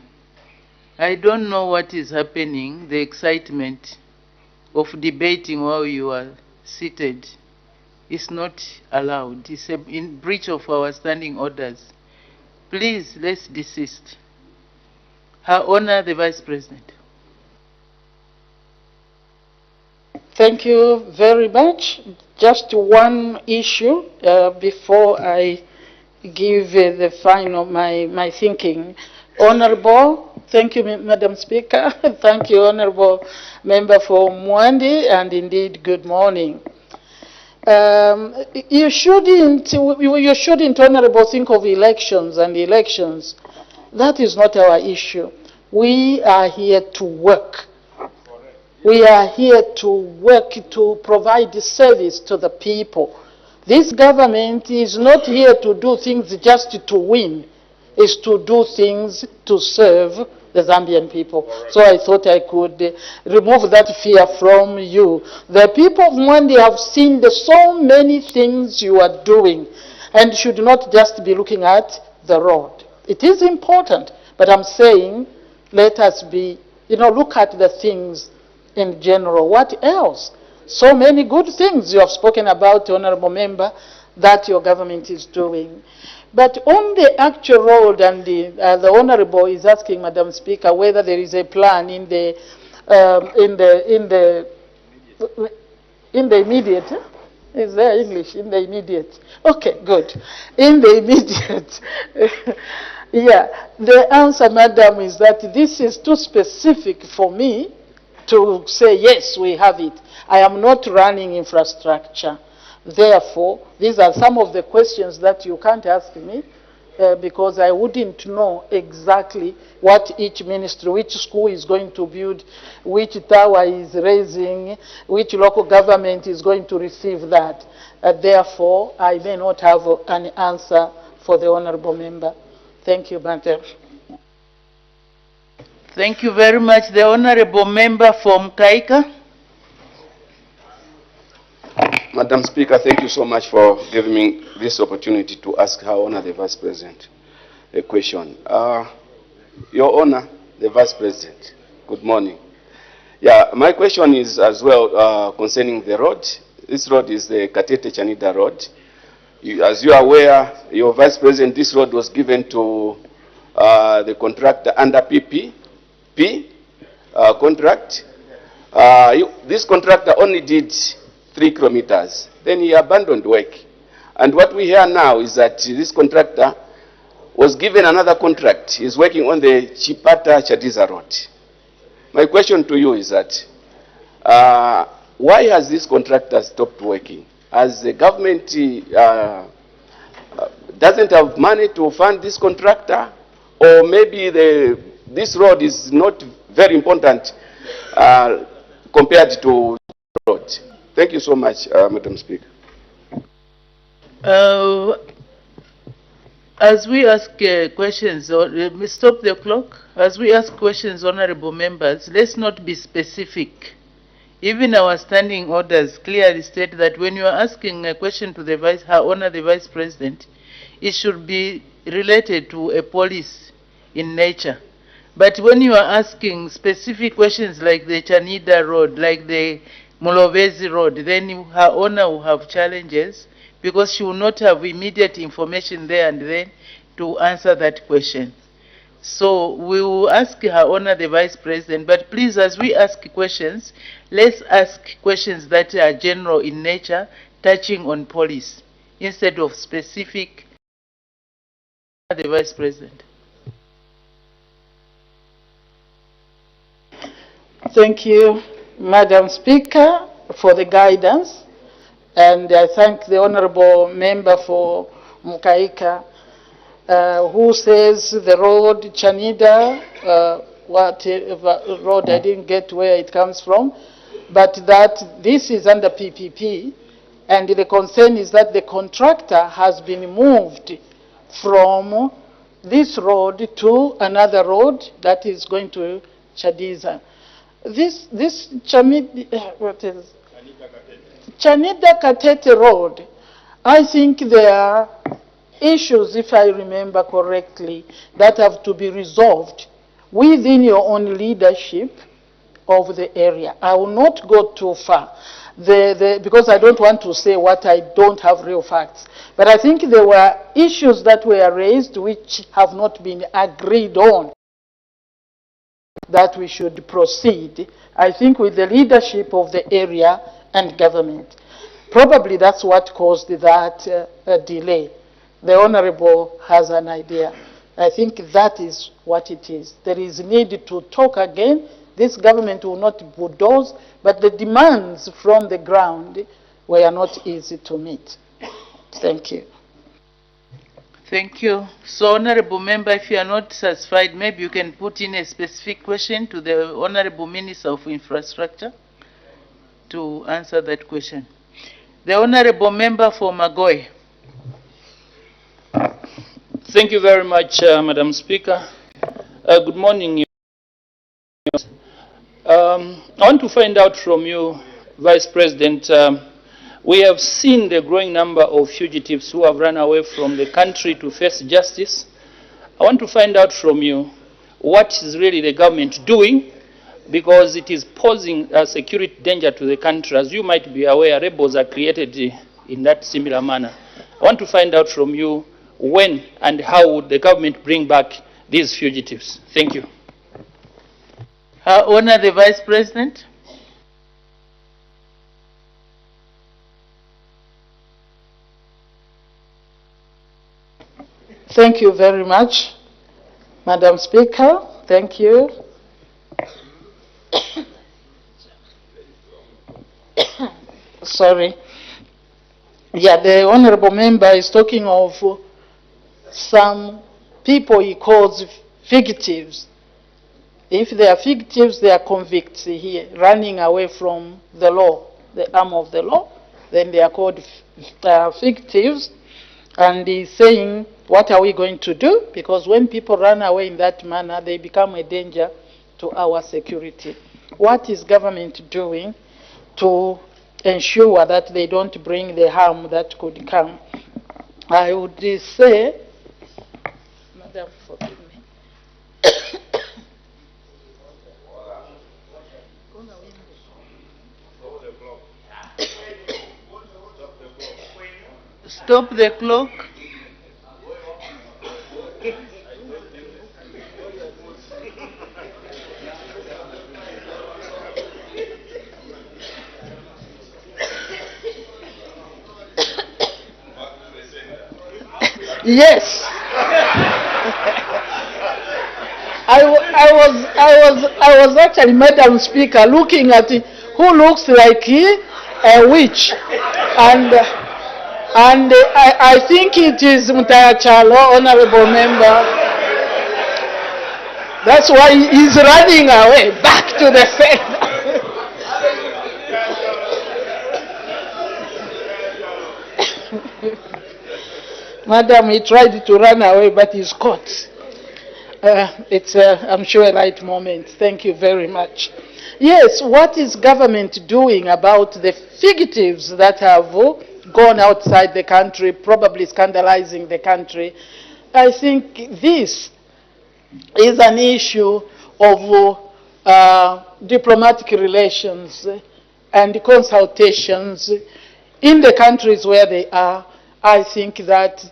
I don't know what is happening, the excitement of debating while you are seated is not allowed. It's in breach of our standing orders. Please, let's desist. Her Honor, the Vice President. Thank you very much. Just one issue before I give the final my thinking. Honorable, thank you, Madam Speaker. Thank you, Honorable Member for Mwandi, and indeed, good morning. You shouldn't, Honorable, think of elections and elections. That is not our issue. We are here to work. We are here to work to provide service to the people. This government is not here to do things just to win. It's to do things to serve the Zambian people. So I thought I could remove that fear from you. The people of Mwandi have seen so many things you are doing and should not just be looking at the road. It is important, but I'm saying let us be, look at the things in general. What else? So many good things you have spoken about, Honorable Member, that your government is doing. But on the actual road, and the Honorable is asking, Madam Speaker, whether there is a plan in the immediate. Is there English? In the immediate. Okay, good. In the immediate. Yeah, the answer, Madam, is that this is too specific for me to say, yes, we have it. I am not running infrastructure. Therefore, these are some of the questions that you can't ask me because I wouldn't know exactly what each ministry, which school is going to build, which tower is raising, which local government is going to receive that. Therefore, I may not have an answer for the Honorable Member. Thank you, Madam. Thank you very much. The Honorable Member from Kaika. Madam Speaker, thank you so much for giving me this opportunity to ask Her Honor the Vice President a question. Your Honor, the Vice President, good morning. Yeah, my question is as well concerning the road. This road is the Katete Chanida Road. As you are aware, your Vice President, this road was given to the contractor under PPP contract. This contractor only did 3 kilometers. Then he abandoned work. And what we hear now is that this contractor was given another contract. He's working on the Chipata Chadiza Road. My question to you is that why has this contractor stopped working? As the government doesn't have money to fund this contractor, or maybe this road is not very important compared to road. Thank you so much, Madam Speaker. As we ask questions, stop the clock. As we ask questions, honorable members, let's not be specific. Even our standing orders clearly state that when you are asking a question to the Her Honor the Vice President, it should be related to a policy in nature. But when you are asking specific questions like the Chanida Road, like the Mulovezi Road, then Her Honor will have challenges because she will not have immediate information there and then to answer that question. So we will ask Her Honor the Vice President, but please, as we ask questions, let's ask questions that are general in nature, touching on policy, instead of specific. The Vice President. Thank you, Madam Speaker, for the guidance. And I thank the Honorable Member for Mukaika, who says the road, Chanida, whatever road, I didn't get where it comes from, but that this is under PPP, and the concern is that the contractor has been moved from this road to another road that is going to Chadiza. This Chanida Katete Road, I think there are issues, if I remember correctly, that have to be resolved within your own leadership of the area. I will not go too far because I don't want to say what I don't have real facts. But I think there were issues that were raised which have not been agreed on that we should proceed, I think, with the leadership of the area and government. Probably that's what caused that delay. The Honorable has an idea. I think that is what it is. There is need to talk again. This government will not bulldoze, but the demands from the ground were not easy to meet. Thank you. Thank you. So, Honorable Member, if you are not satisfied, maybe you can put in a specific question to the Honorable Minister of Infrastructure to answer that question. The Honorable Member for Magoy. Thank you very much, Madam Speaker. Good morning. I want to find out from you, Vice President, we have seen the growing number of fugitives who have run away from the country to face justice. I want to find out from you what is really the government doing, because it is posing a security danger to the country. As you might be aware, rebels are created in that similar manner. I want to find out from you when and how would the government bring back these fugitives. Thank you. Her Honor the Vice President. Thank you very much, Madam Speaker. Thank you. Sorry. Yeah, the Honorable Member is talking of some people he calls fugitives. If they are fugitives, they are convicts here, running away from the law, the arm of the law, then they are called fugitives. And he's saying, what are we going to do? Because when people run away in that manner, they become a danger to our security. What is government doing to ensure that they don't bring the harm that could come? I would say, Madam, forgive me. Stop the clock. Yes. I was actually, Madam Speaker, looking at who looks like a witch, and I think it is Mutayachalo, Honorable Member. That's why he's running away back to the center. Madam, he tried to run away, but he's caught. It's, I'm sure, a light moment. Thank you very much. Yes, what is government doing about the fugitives that have gone outside the country, probably scandalizing the country? I think this is an issue of diplomatic relations and consultations in the countries where they are. I think that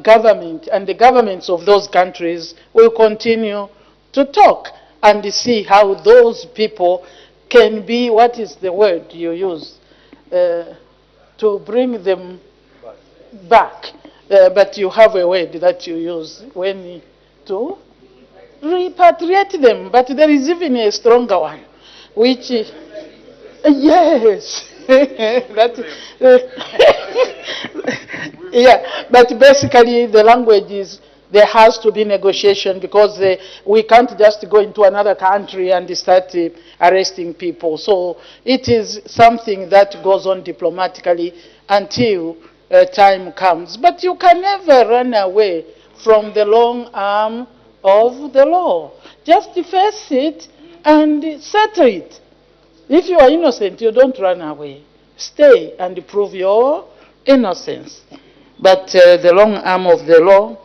government and the governments of those countries will continue to talk and see how those people can be, what is the word you use, to bring them back. But you have a word that you use when to repatriate them. But there is even a stronger one, which is, yes. Yeah, but basically the language is there has to be negotiation, because we can't just go into another country and start arresting people. So it is something that goes on diplomatically until time comes. But you can never run away from the long arm of the law. Just face it and settle it. If you are innocent, you don't run away. Stay and prove your innocence. But the long arm of the law,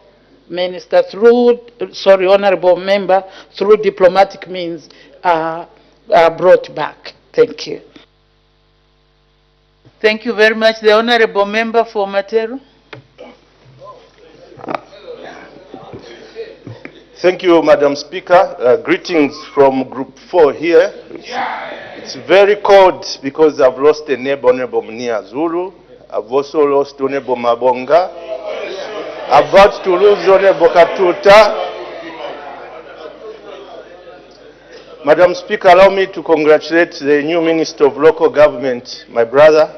Minister, Honorable Member, through diplomatic means, are brought back. Thank you. Thank you very much. The Honorable Member for Matero. Thank you, Madam Speaker. Greetings from Group 4 here. It's very cold because I've lost a neighbor, Honorable Mnia Zulu. I've also lost Honorable Mabonga. About to lose Honorable Katuta. Madam Speaker, allow me to congratulate the new Minister of Local Government, my brother.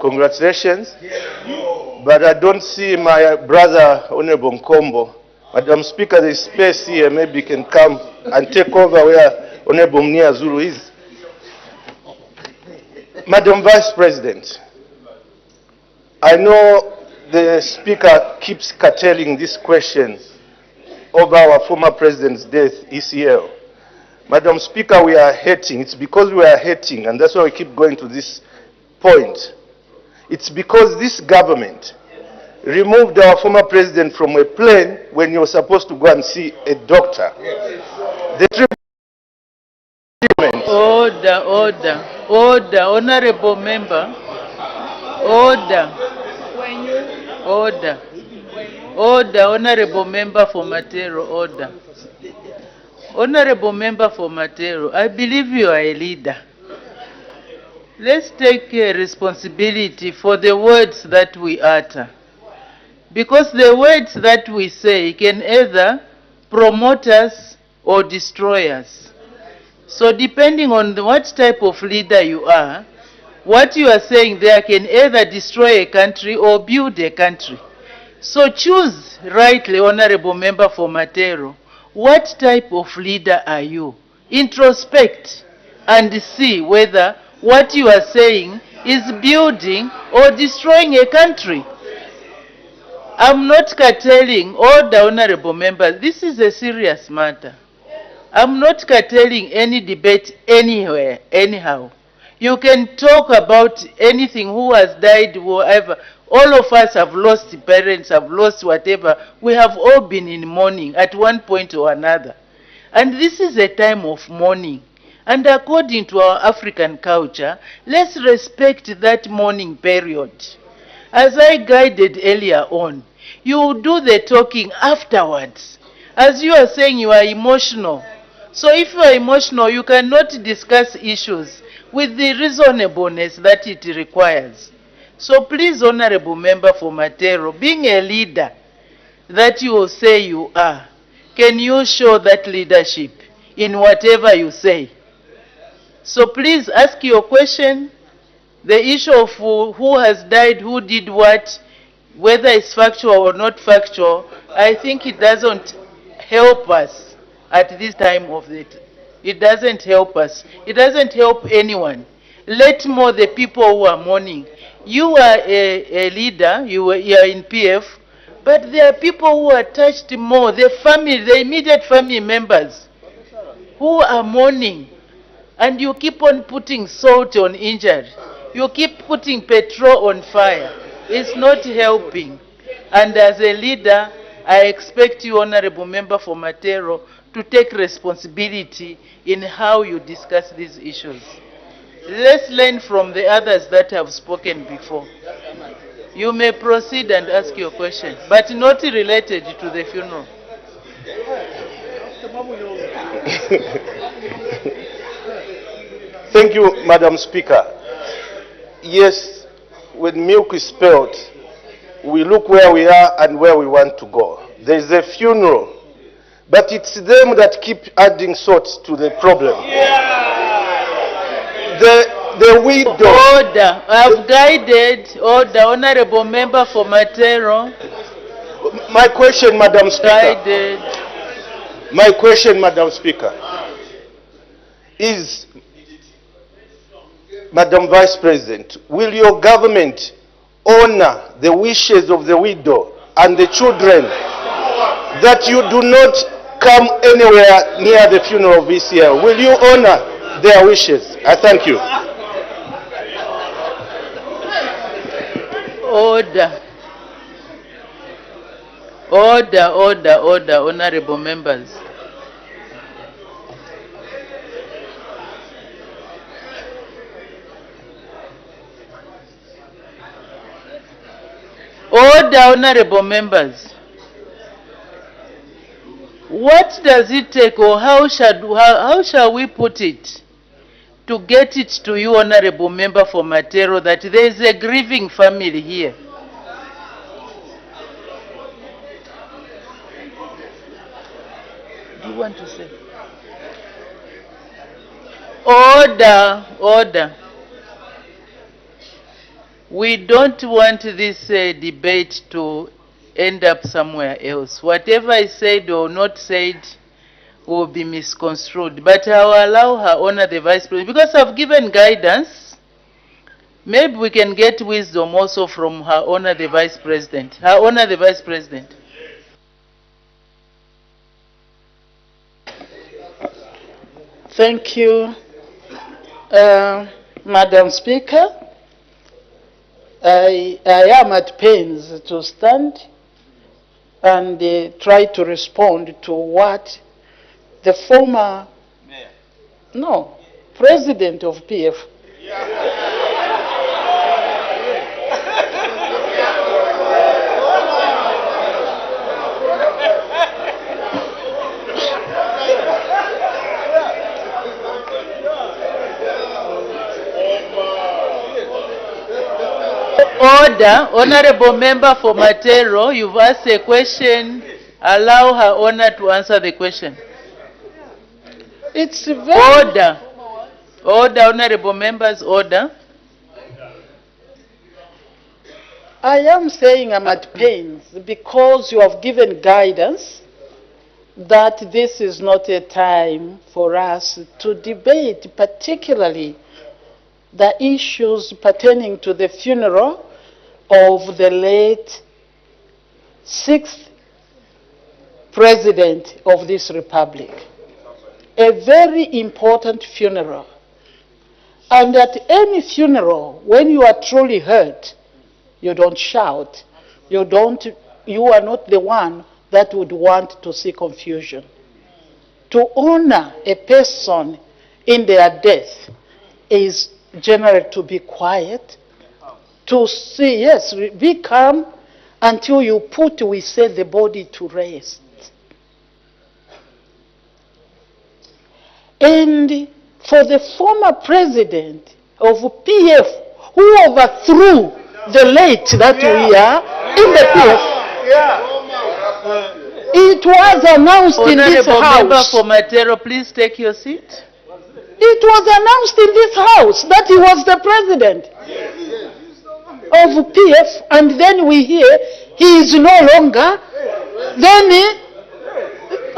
Congratulations. But I don't see my brother, Honorable Nkombo. Madam Speaker, there is space here. Maybe you can come and take over where Honorable Mnia Zulu is. Madam Vice President, I know the Speaker keeps curtailing this question over our former President's death, ECL. Madam Speaker, we are hating. It's because we are hating, and that's why we keep going to this point. It's because this government removed our former President from a plane when he was supposed to go and see a doctor. The treatment. Order, Honorable Member. Order, Honorable Member for Matero, order. Honorable Member for Matero, I believe you are a leader. Let's take responsibility for the words that we utter. Because the words that we say can either promote us or destroy us. So depending on what type of leader you are, what you are saying there can either destroy a country or build a country. So choose rightly, Honorable Member for Matero. What type of leader are you? Introspect and see whether what you are saying is building or destroying a country. I'm not curtailing all the Honorable Members. This is a serious matter. I'm not curtailing any debate anywhere, anyhow. You can talk about anything, who has died, whoever. All of us have lost parents, have lost whatever. We have all been in mourning at one point or another. And this is a time of mourning. And according to our African culture, let's respect that mourning period. As I guided earlier on, you do the talking afterwards. As you are saying, you are emotional. So if you are emotional, you cannot discuss issues with the reasonableness that it requires. So please, Honorable Member for Matero, being a leader that you will say you are, can you show that leadership in whatever you say? So please ask your question. The issue of who has died, who did what, whether it's factual or not factual, I think it doesn't help us at this time of it. It doesn't help us. It doesn't help anyone. Let more the people who are mourning You are a leader, you are in PF, but there are people who are touched more, the family, the immediate family members, who are mourning. And you keep on putting salt on injury. You keep putting petrol on fire. It's not helping. And as a leader, I expect you, Honorable Member for Matero, to take responsibility in how you discuss these issues. Let's learn from the others that have spoken before. You may proceed and ask your question, but not related to the funeral. Thank you, Madam Speaker. Yes, when milk is spilled, we look where we are and where we want to go. There is a funeral, but it's them that keep adding salt to the problem. The widow. Order. I've guided. Order. Honorable Member for Matero. My question, Madam Speaker. Guided. My question, Madam Speaker, is, Madam Vice President, will your government honor the wishes of the widow and the children that you do not come anywhere near the funeral this year? Will you honor their wishes? I thank you. Order. Order, order, order, honorable members. Order, honorable members. What does it take, or how shall we put it, to get it to you, honorable member for Matero, that there is a grieving family here? Do you want to say? Order, order. We don't want this debate to end up somewhere else. Whatever is said or not said will be misconstrued. But I will allow her honor the Vice President, because I've given guidance. Maybe we can get wisdom also from her honor the Vice President. Her honor the Vice President. Thank you, Madam Speaker. I am at pains to stand and try to respond to what the former president of PF Order. Honorable member for Matero, you've asked a question. Allow her honor to answer the question. It's very... Order. Order, honorable members, order. I am saying I'm at pains because you have given guidance that this is not a time for us to debate, particularly the issues pertaining to the funeral of the late 6th president of this republic. A very important funeral. And at any funeral, when you are truly hurt, you don't shout. You are not the one that would want to see confusion. To honor a person in their death is generally to be quiet, to see, yes, be calm until you put, we say, the body to rest. And for the former president of PF who overthrew the late that we are in the PF, it was announced in this Honorable member house. for Matero, please take your seat. It was announced in this house that he was the president of PF, and then we hear he is no longer. Then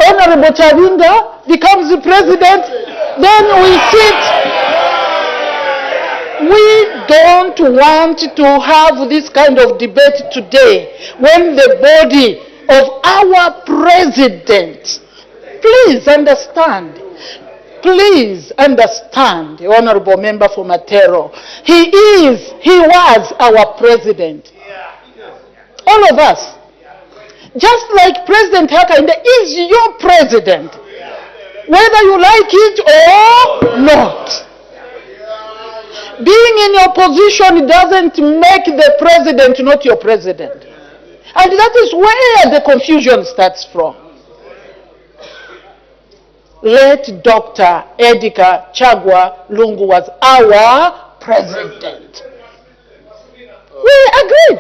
Honorable Chavinga becomes the president. Then we sit. We don't want to have this kind of debate today when the body of our president, please understand, Honorable Member for Matero, he was our president. All of us. Just like President Hakainde is your president, whether you like it or not. Being in your position doesn't make the president not your president. And that is where the confusion starts from. Late Dr. Edgar Chagwa Lungu was our president. We agreed.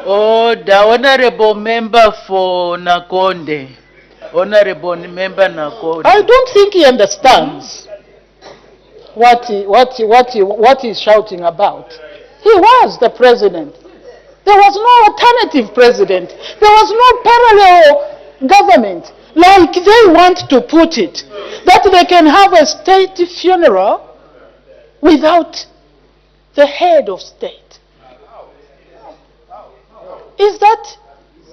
Oh, the Honorable Member for Nakonde. Honorable Member Nakonde. I don't think he understands what he's shouting about. He was the president. There was no alternative president. There was no parallel government, like they want to put it, that they can have a state funeral without the head of state. Is that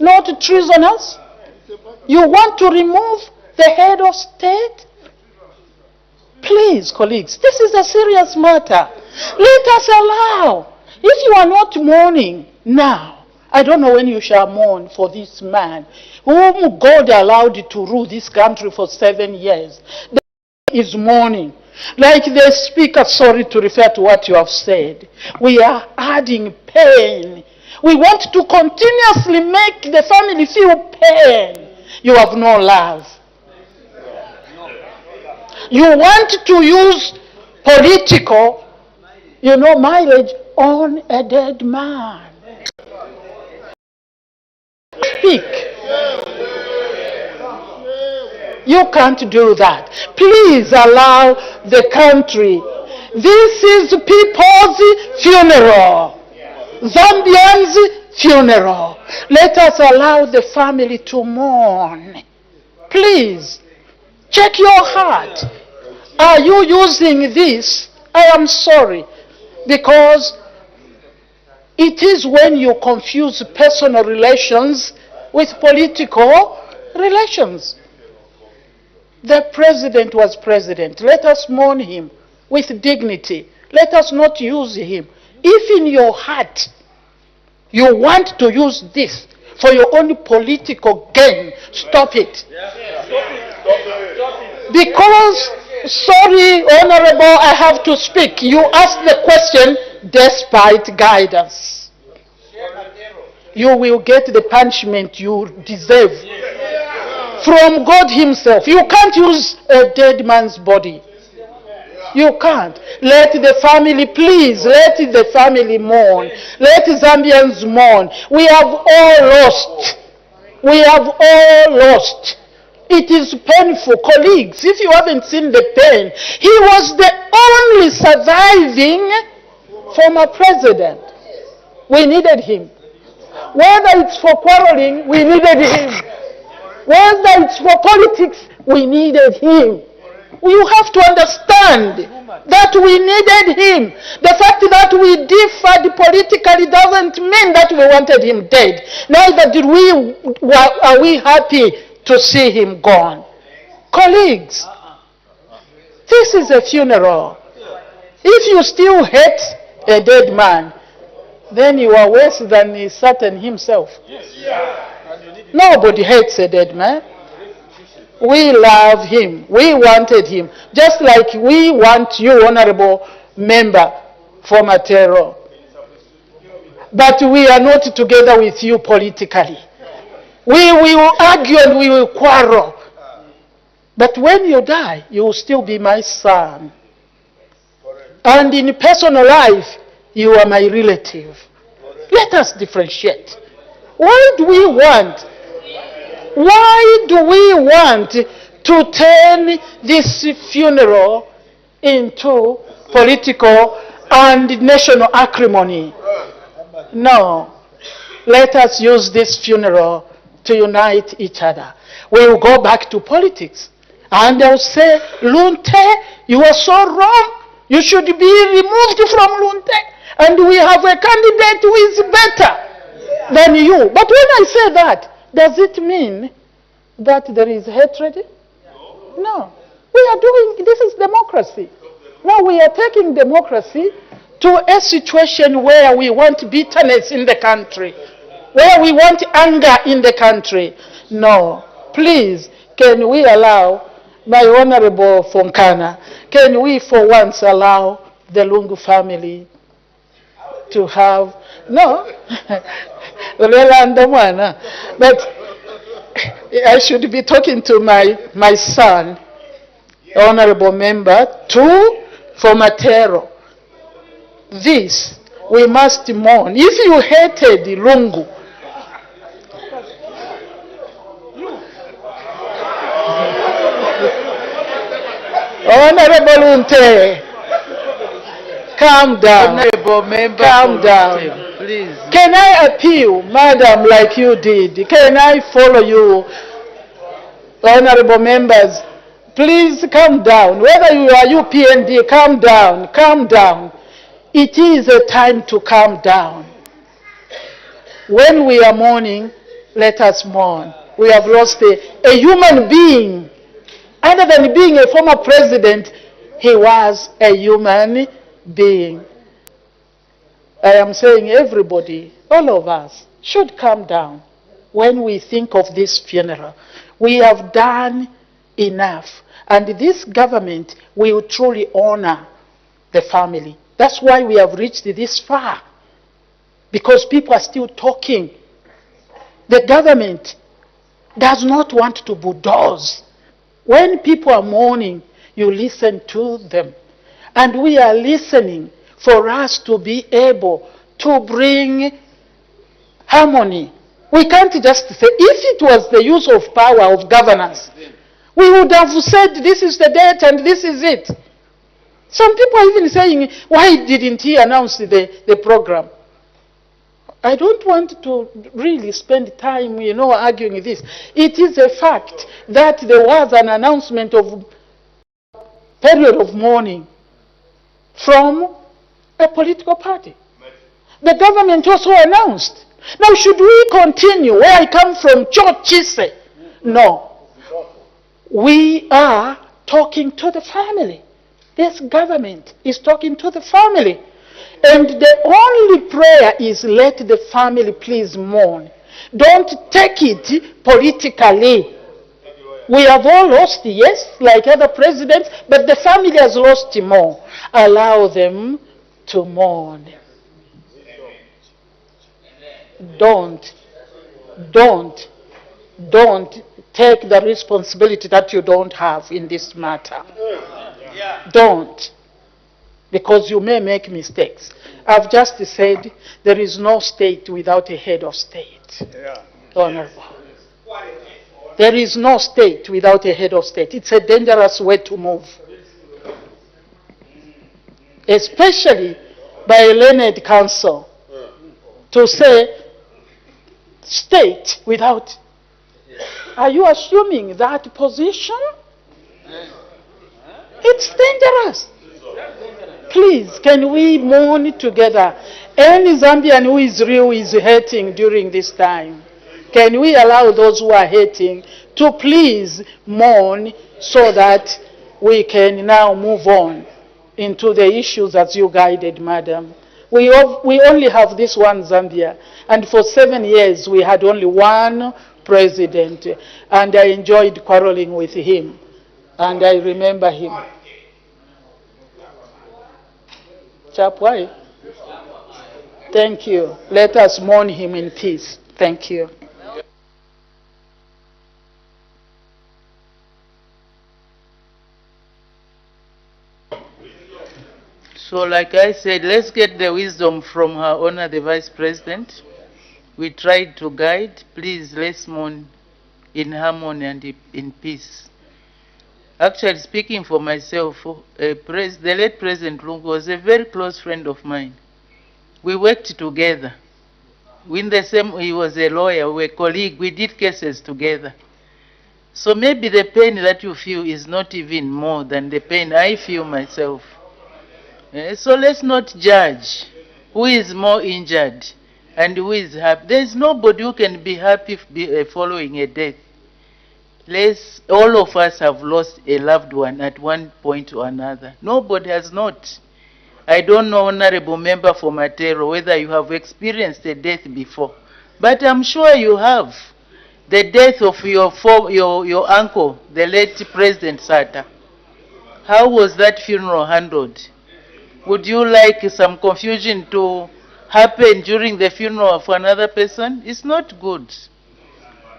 not treasonous? You want to remove the head of state? Please, colleagues, this is a serious matter. Let us allow. If you are not mourning now, I don't know when you shall mourn for this man whom God allowed to rule this country for 7 years. The is mourning. Like the speaker, sorry to refer to what you have said, we are adding pain. We want to continuously make the family feel pain. You have no love. You want to use political, mileage on a dead man. Speak. You can't do that. Please allow the country. This is people's funeral. Zambians' funeral. Let us allow the family to mourn. Please, check your heart. Are you using this? I am sorry, because it is when you confuse personal relations with political relations. The president was president. Let us mourn him with dignity. Let us not use him. If in your heart you want to use this for your own political gain, stop it. Because, sorry, Honorable, I have to speak. You asked the question despite guidance. You will get the punishment you deserve from God himself. You can't use a dead man's body. You can't. Let the family, please, let the family mourn. Let Zambians mourn. We have all lost. We have all lost. It is painful. Colleagues, if you haven't seen the pain, he was the only surviving former president. We needed him. Whether it's for quarreling, we needed him. Whether it's for politics, we needed him. You have to understand that we needed him. The fact that we differed politically doesn't mean that we wanted him dead. Neither are we happy to see him gone. Colleagues, this is a funeral. If you still hate a dead man, then you are worse than Satan himself. Nobody hates a dead man. We love him. We wanted him. Just like we want you, Honorable Member for Matero. But we are not together with you politically. We will argue and we will quarrel. But when you die, you will still be my son. And in personal life, you are my relative. Let us differentiate. Why do we want to turn this funeral into political and national acrimony? No. Let us use this funeral to unite each other. We will go back to politics. And they'll say, Lunte, you are so wrong. You should be removed from Lunte, and we have a candidate who is better than you. But when I say that, does it mean that there is hatred? No. We are doing, this is democracy. Now we are taking democracy to a situation where we want bitterness in the country, where we want anger in the country. No. Please, can we allow, my Honorable Fonkana, can we for once allow the Lungu family to have, no, but I should be talking to my son, Honorable Member, to for Matero. This, we must mourn. If you hated Lungu, Honorable Unte, calm down. Honorable Member, calm down. Please. Can I appeal, Madam, like you did? Can I follow you? Honorable members, please calm down. Whether you are UPND, calm down, calm down. It is a time to calm down. When we are mourning, let us mourn. We have lost a human being. Other than being a former president, he was a human being. I am saying everybody, all of us, should calm down when we think of this funeral. We have done enough. And this government will truly honor the family. That's why we have reached this far. Because people are still talking. The government does not want to bulldoze. When people are mourning, you listen to them. And we are listening for us to be able to bring harmony. We can't just say, if it was the use of power of governance, we would have said this is the date and this is it. Some people are even saying, why didn't he announce the program? I don't want to really spend time, arguing this. It is a fact that there was an announcement of period of mourning from a political party. The government also announced. Now, should we continue where I come from, Chochise? No. We are talking to the family. This government is talking to the family. And the only prayer is let the family please mourn. Don't take it politically. We have all lost, yes, like other presidents, but the family has lost more. Allow them to mourn. Don't take the responsibility that you don't have in this matter. Don't. Because you may make mistakes. I've just said there is no state without a head of state. Honorable. There is no state without a head of state. It's a dangerous way to move. Especially by a learned council to say state without. Are you assuming that position? It's dangerous. Please, can we mourn together? Any Zambian who is real is hating during this time. Can we allow those who are hating to please mourn so that we can now move on into the issues as you guided, Madam? We only have this one Zambia, and for 7 years we had only one president, and I enjoyed quarreling with him, and I remember him. Chapwai. Thank you. Let us mourn him in peace. Thank you. So like I said, let's get the wisdom from Her Honor the Vice President. We tried to guide. Please, let's mourn in harmony and in peace. Actually, speaking for myself, the late President Lungu was a very close friend of mine. We worked together. He was a lawyer, we were colleagues, we did cases together. So maybe the pain that you feel is not even more than the pain I feel myself. So let's not judge who is more injured and who is happy. There's nobody who can be happy following a death. All of us have lost a loved one at one point or another. Nobody has not. I don't know, Honorable Member for Matero, whether you have experienced a death before, but I'm sure you have. The death of your uncle, the late President Sata. How was that funeral handled? Would you like some confusion to happen during the funeral of another person? It's not good.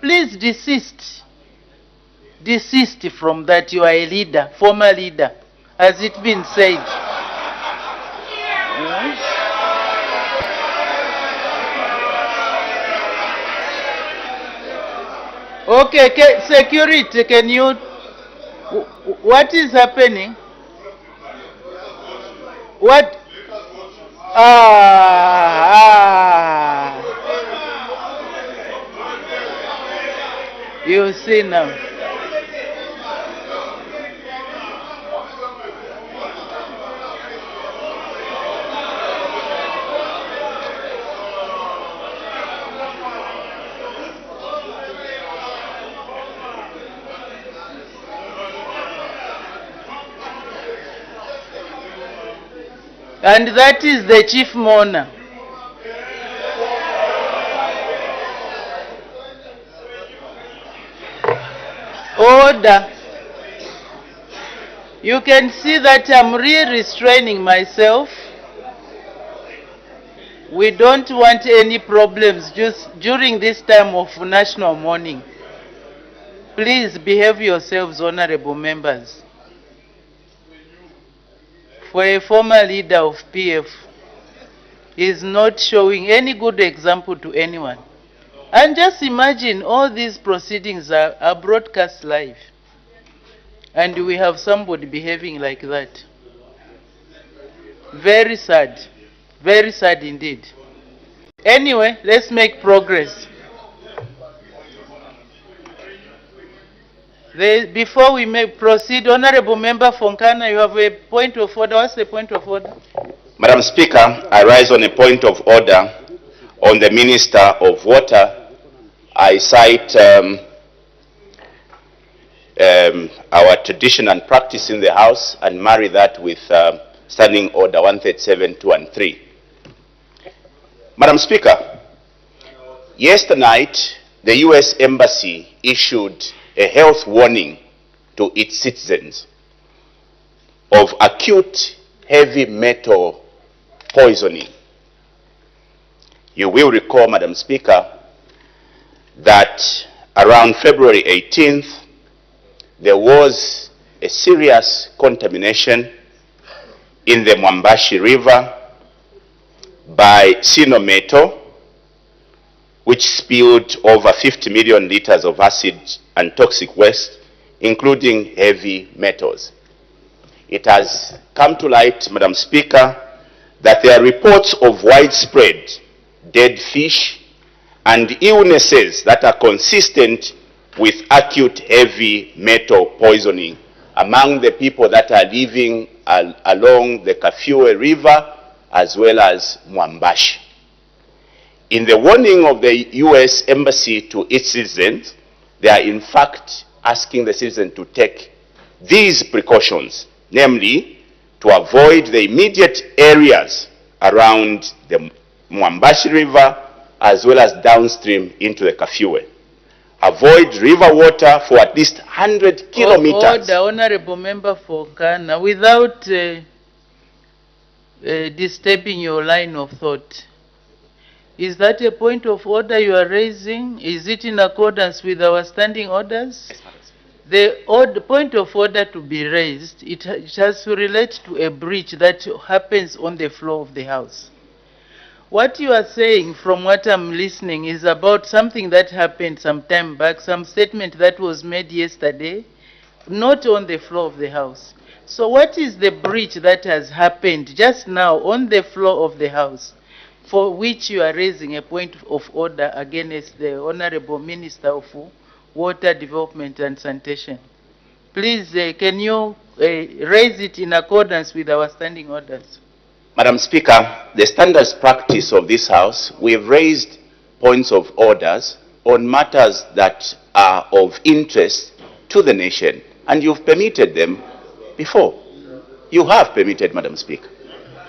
Please desist. Desist from that. You are a leader, former leader. Has it been said? Okay, security, can you... What is happening? What? You see now. And that is the chief mourner. Order. You can see that I'm really restraining myself. We don't want any problems just during this time of national mourning. Please behave yourselves, honorable members. For a former leader of PF is not showing any good example to anyone. And just imagine all these proceedings are broadcast live. And we have somebody behaving like that. Very sad. Very sad indeed. Anyway, let's make progress. Before we may proceed, Honorable Member Fonkana, you have a point of order. What's the point of order? Madam Speaker, I rise on a point of order on the Minister of Water. I cite our tradition and practice in the House and marry that with Standing Order 137, 2 and 3. Madam Speaker, yesterday night, the U.S. Embassy issued a health warning to its citizens of acute heavy metal poisoning. You will recall, Madam Speaker, that around February 18th, there was a serious contamination in the Mwambashi River by cyanometal, which spilled over 50 million liters of acid and toxic waste, including heavy metals. It has come to light, Madam Speaker, that there are reports of widespread dead fish and illnesses that are consistent with acute heavy metal poisoning among the people that are living along the Kafue River as well as Mwambashi. In the warning of the U.S. Embassy to its citizens, they are in fact asking the citizens to take these precautions, namely to avoid the immediate areas around the Mwambashi River as well as downstream into the Kafue. Avoid river water for at least 100 kilometers. Order, Honorable Member for Ghana, without disturbing your line of thought. Is that a point of order you are raising? Is it in accordance with our standing orders? The point of order to be raised, it has to relate to a breach that happens on the floor of the House. What you are saying, from what I'm listening, is about something that happened some time back, some statement that was made yesterday, not on the floor of the House. So what is the breach that has happened just now on the floor of the House, for which you are raising a point of order against the Honorable Minister of Water Development and Sanitation? Please, can you raise it in accordance with our standing orders? Madam Speaker, the standards practice of this House, we have raised points of orders on matters that are of interest to the nation, and you've permitted them before. You have permitted, Madam Speaker.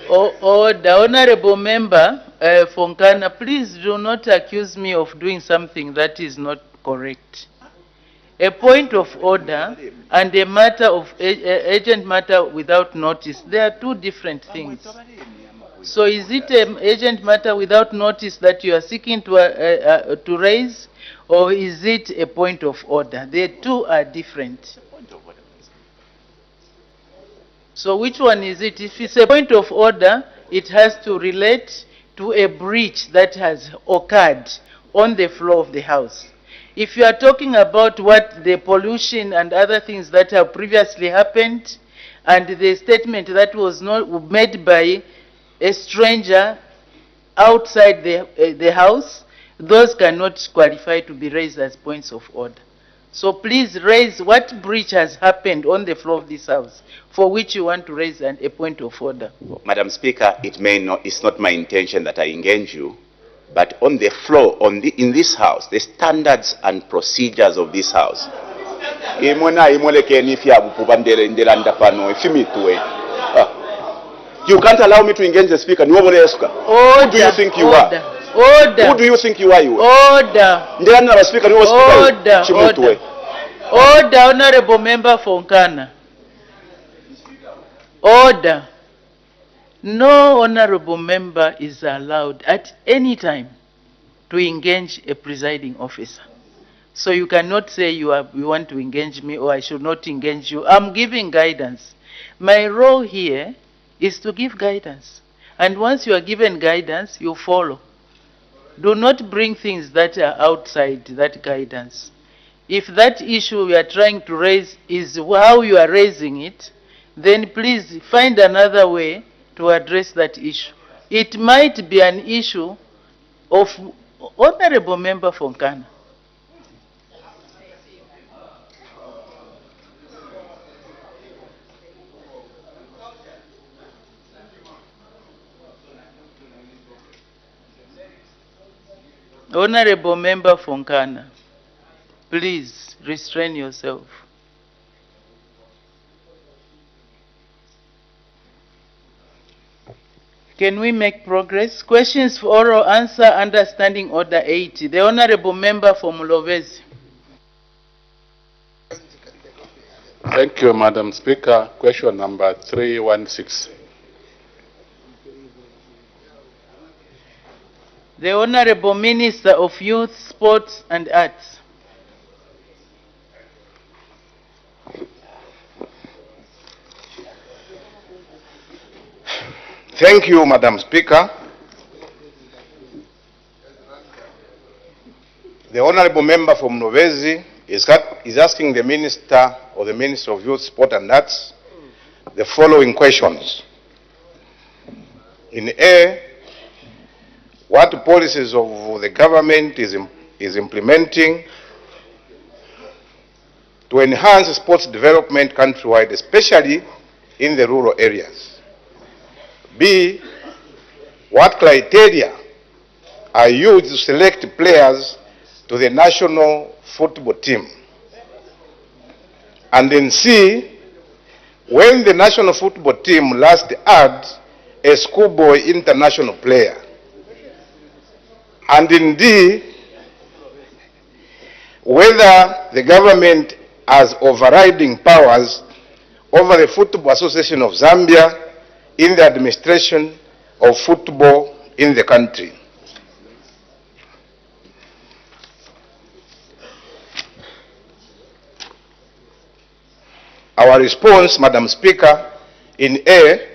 The Honorable Member Fonkana, please do not accuse me of doing something that is not correct. A point of order and a matter of urgent matter without notice, they are two different things. So is it an urgent matter without notice that you are seeking to raise, or is it a point of order? The two are different. So which one is it? If it's a point of order, it has to relate to a breach that has occurred on the floor of the House. If you are talking about what the pollution and other things that have previously happened, and the statement that was not made by a stranger outside the House, those cannot qualify to be raised as points of order. So please raise what breach has happened on the floor of this House for which you want to raise a point of order. Madam Speaker, it's not my intention that I engage you, but on the floor, in this House, the standards and procedures of this House. You can't allow me to engage the Speaker. Who do you think you are? Order. Who do you think you are? Order. Order, Honorable Member Fonkana. Order. No honorable member is allowed at any time to engage a presiding officer. So you cannot say you want to engage me or I should not engage you. I'm giving guidance. My role here is to give guidance. And once you are given guidance, you follow. Do not bring things that are outside that guidance. If that issue we are trying to raise is how you are raising it, then please find another way to address that issue. It might be an issue of Honorable Member Fonkana. Honorable Member Fonkana, please restrain yourself. Can we make progress? Questions for oral answer under Standing Order 80. The Honorable Member for Mulovezi. Thank you, Madam Speaker. Question number 316. The Honorable Minister of Youth, Sports and Arts. Thank you, Madam Speaker. The Honorable Member from Novezi is asking the Minister or the Minister of Youth, Sport and Arts the following questions. In A, what policies of the government is implementing to enhance sports development countrywide, especially in the rural areas? B, what criteria are used to select players to the national football team? And then C, when the national football team last had a schoolboy international player? And in D, whether the government has overriding powers over the Football Association of Zambia in the administration of football in the country. Our response, Madam Speaker, in A,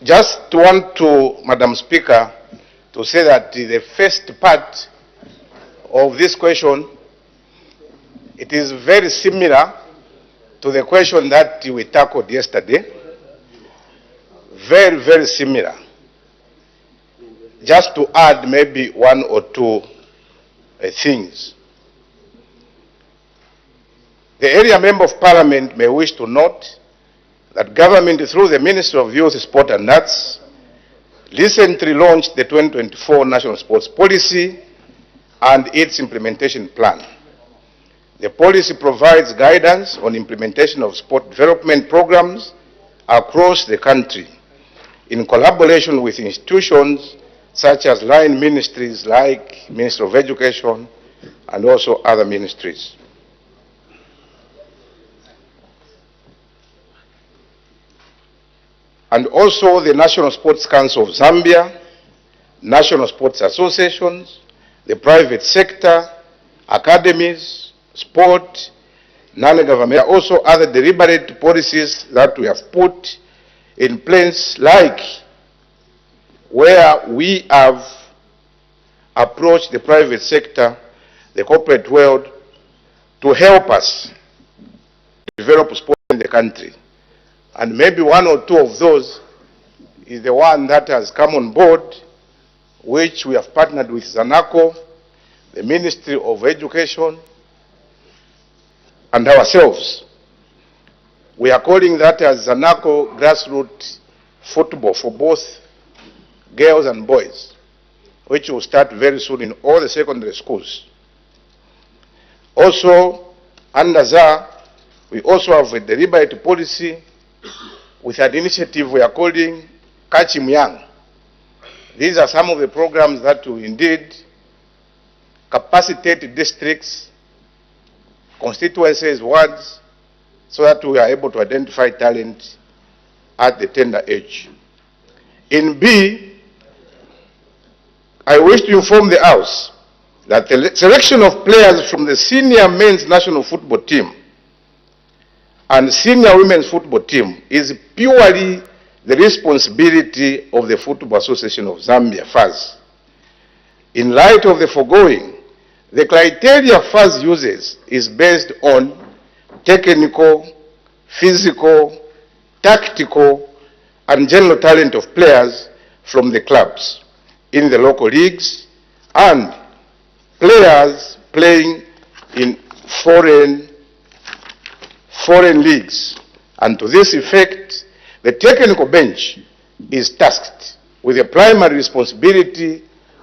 just want to, Madam Speaker, to say that the first part of this question, it is very similar to the question that we tackled yesterday. Very, very similar. Just to add maybe one or two things. The area member of parliament may wish to note that government through the Ministry of Youth, Sport and Arts recently launched the 2024 National Sports Policy and its implementation plan. The policy provides guidance on implementation of sport development programs across the country in collaboration with institutions such as line ministries like Ministry of Education and also other ministries. And also the National Sports Council of Zambia, national sports associations, the private sector, academies, sport, non-government. There are also other deliberate policies that we have put in place, like where we have approached the private sector, the corporate world, to help us develop sport in the country. And maybe one or two of those is the one that has come on board, which we have partnered with Zanaco, the Ministry of Education, and ourselves. We are calling that as Zanaco grassroots football for both girls and boys, which will start very soon in all the secondary schools. Also, under ZA, we also have a deliberate policy with an initiative we are calling Catch Him Young. These are some of the programs that will indeed capacitate districts, constituencies, wards, so that we are able to identify talent at the tender age. In B, I wish to inform the House that the selection of players from the senior men's national football team and senior women's football team is purely the responsibility of the Football Association of Zambia, FAZ. In light of the foregoing, the criteria FAZ uses is based on technical, physical, tactical, and general talent of players from the clubs in the local leagues and players playing in foreign leagues. And to this effect, the technical bench is tasked with the primary responsibility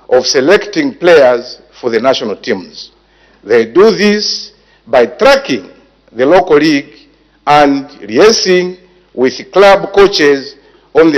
of selecting players for the national teams. They do this by tracking the local league and liaising with club coaches on the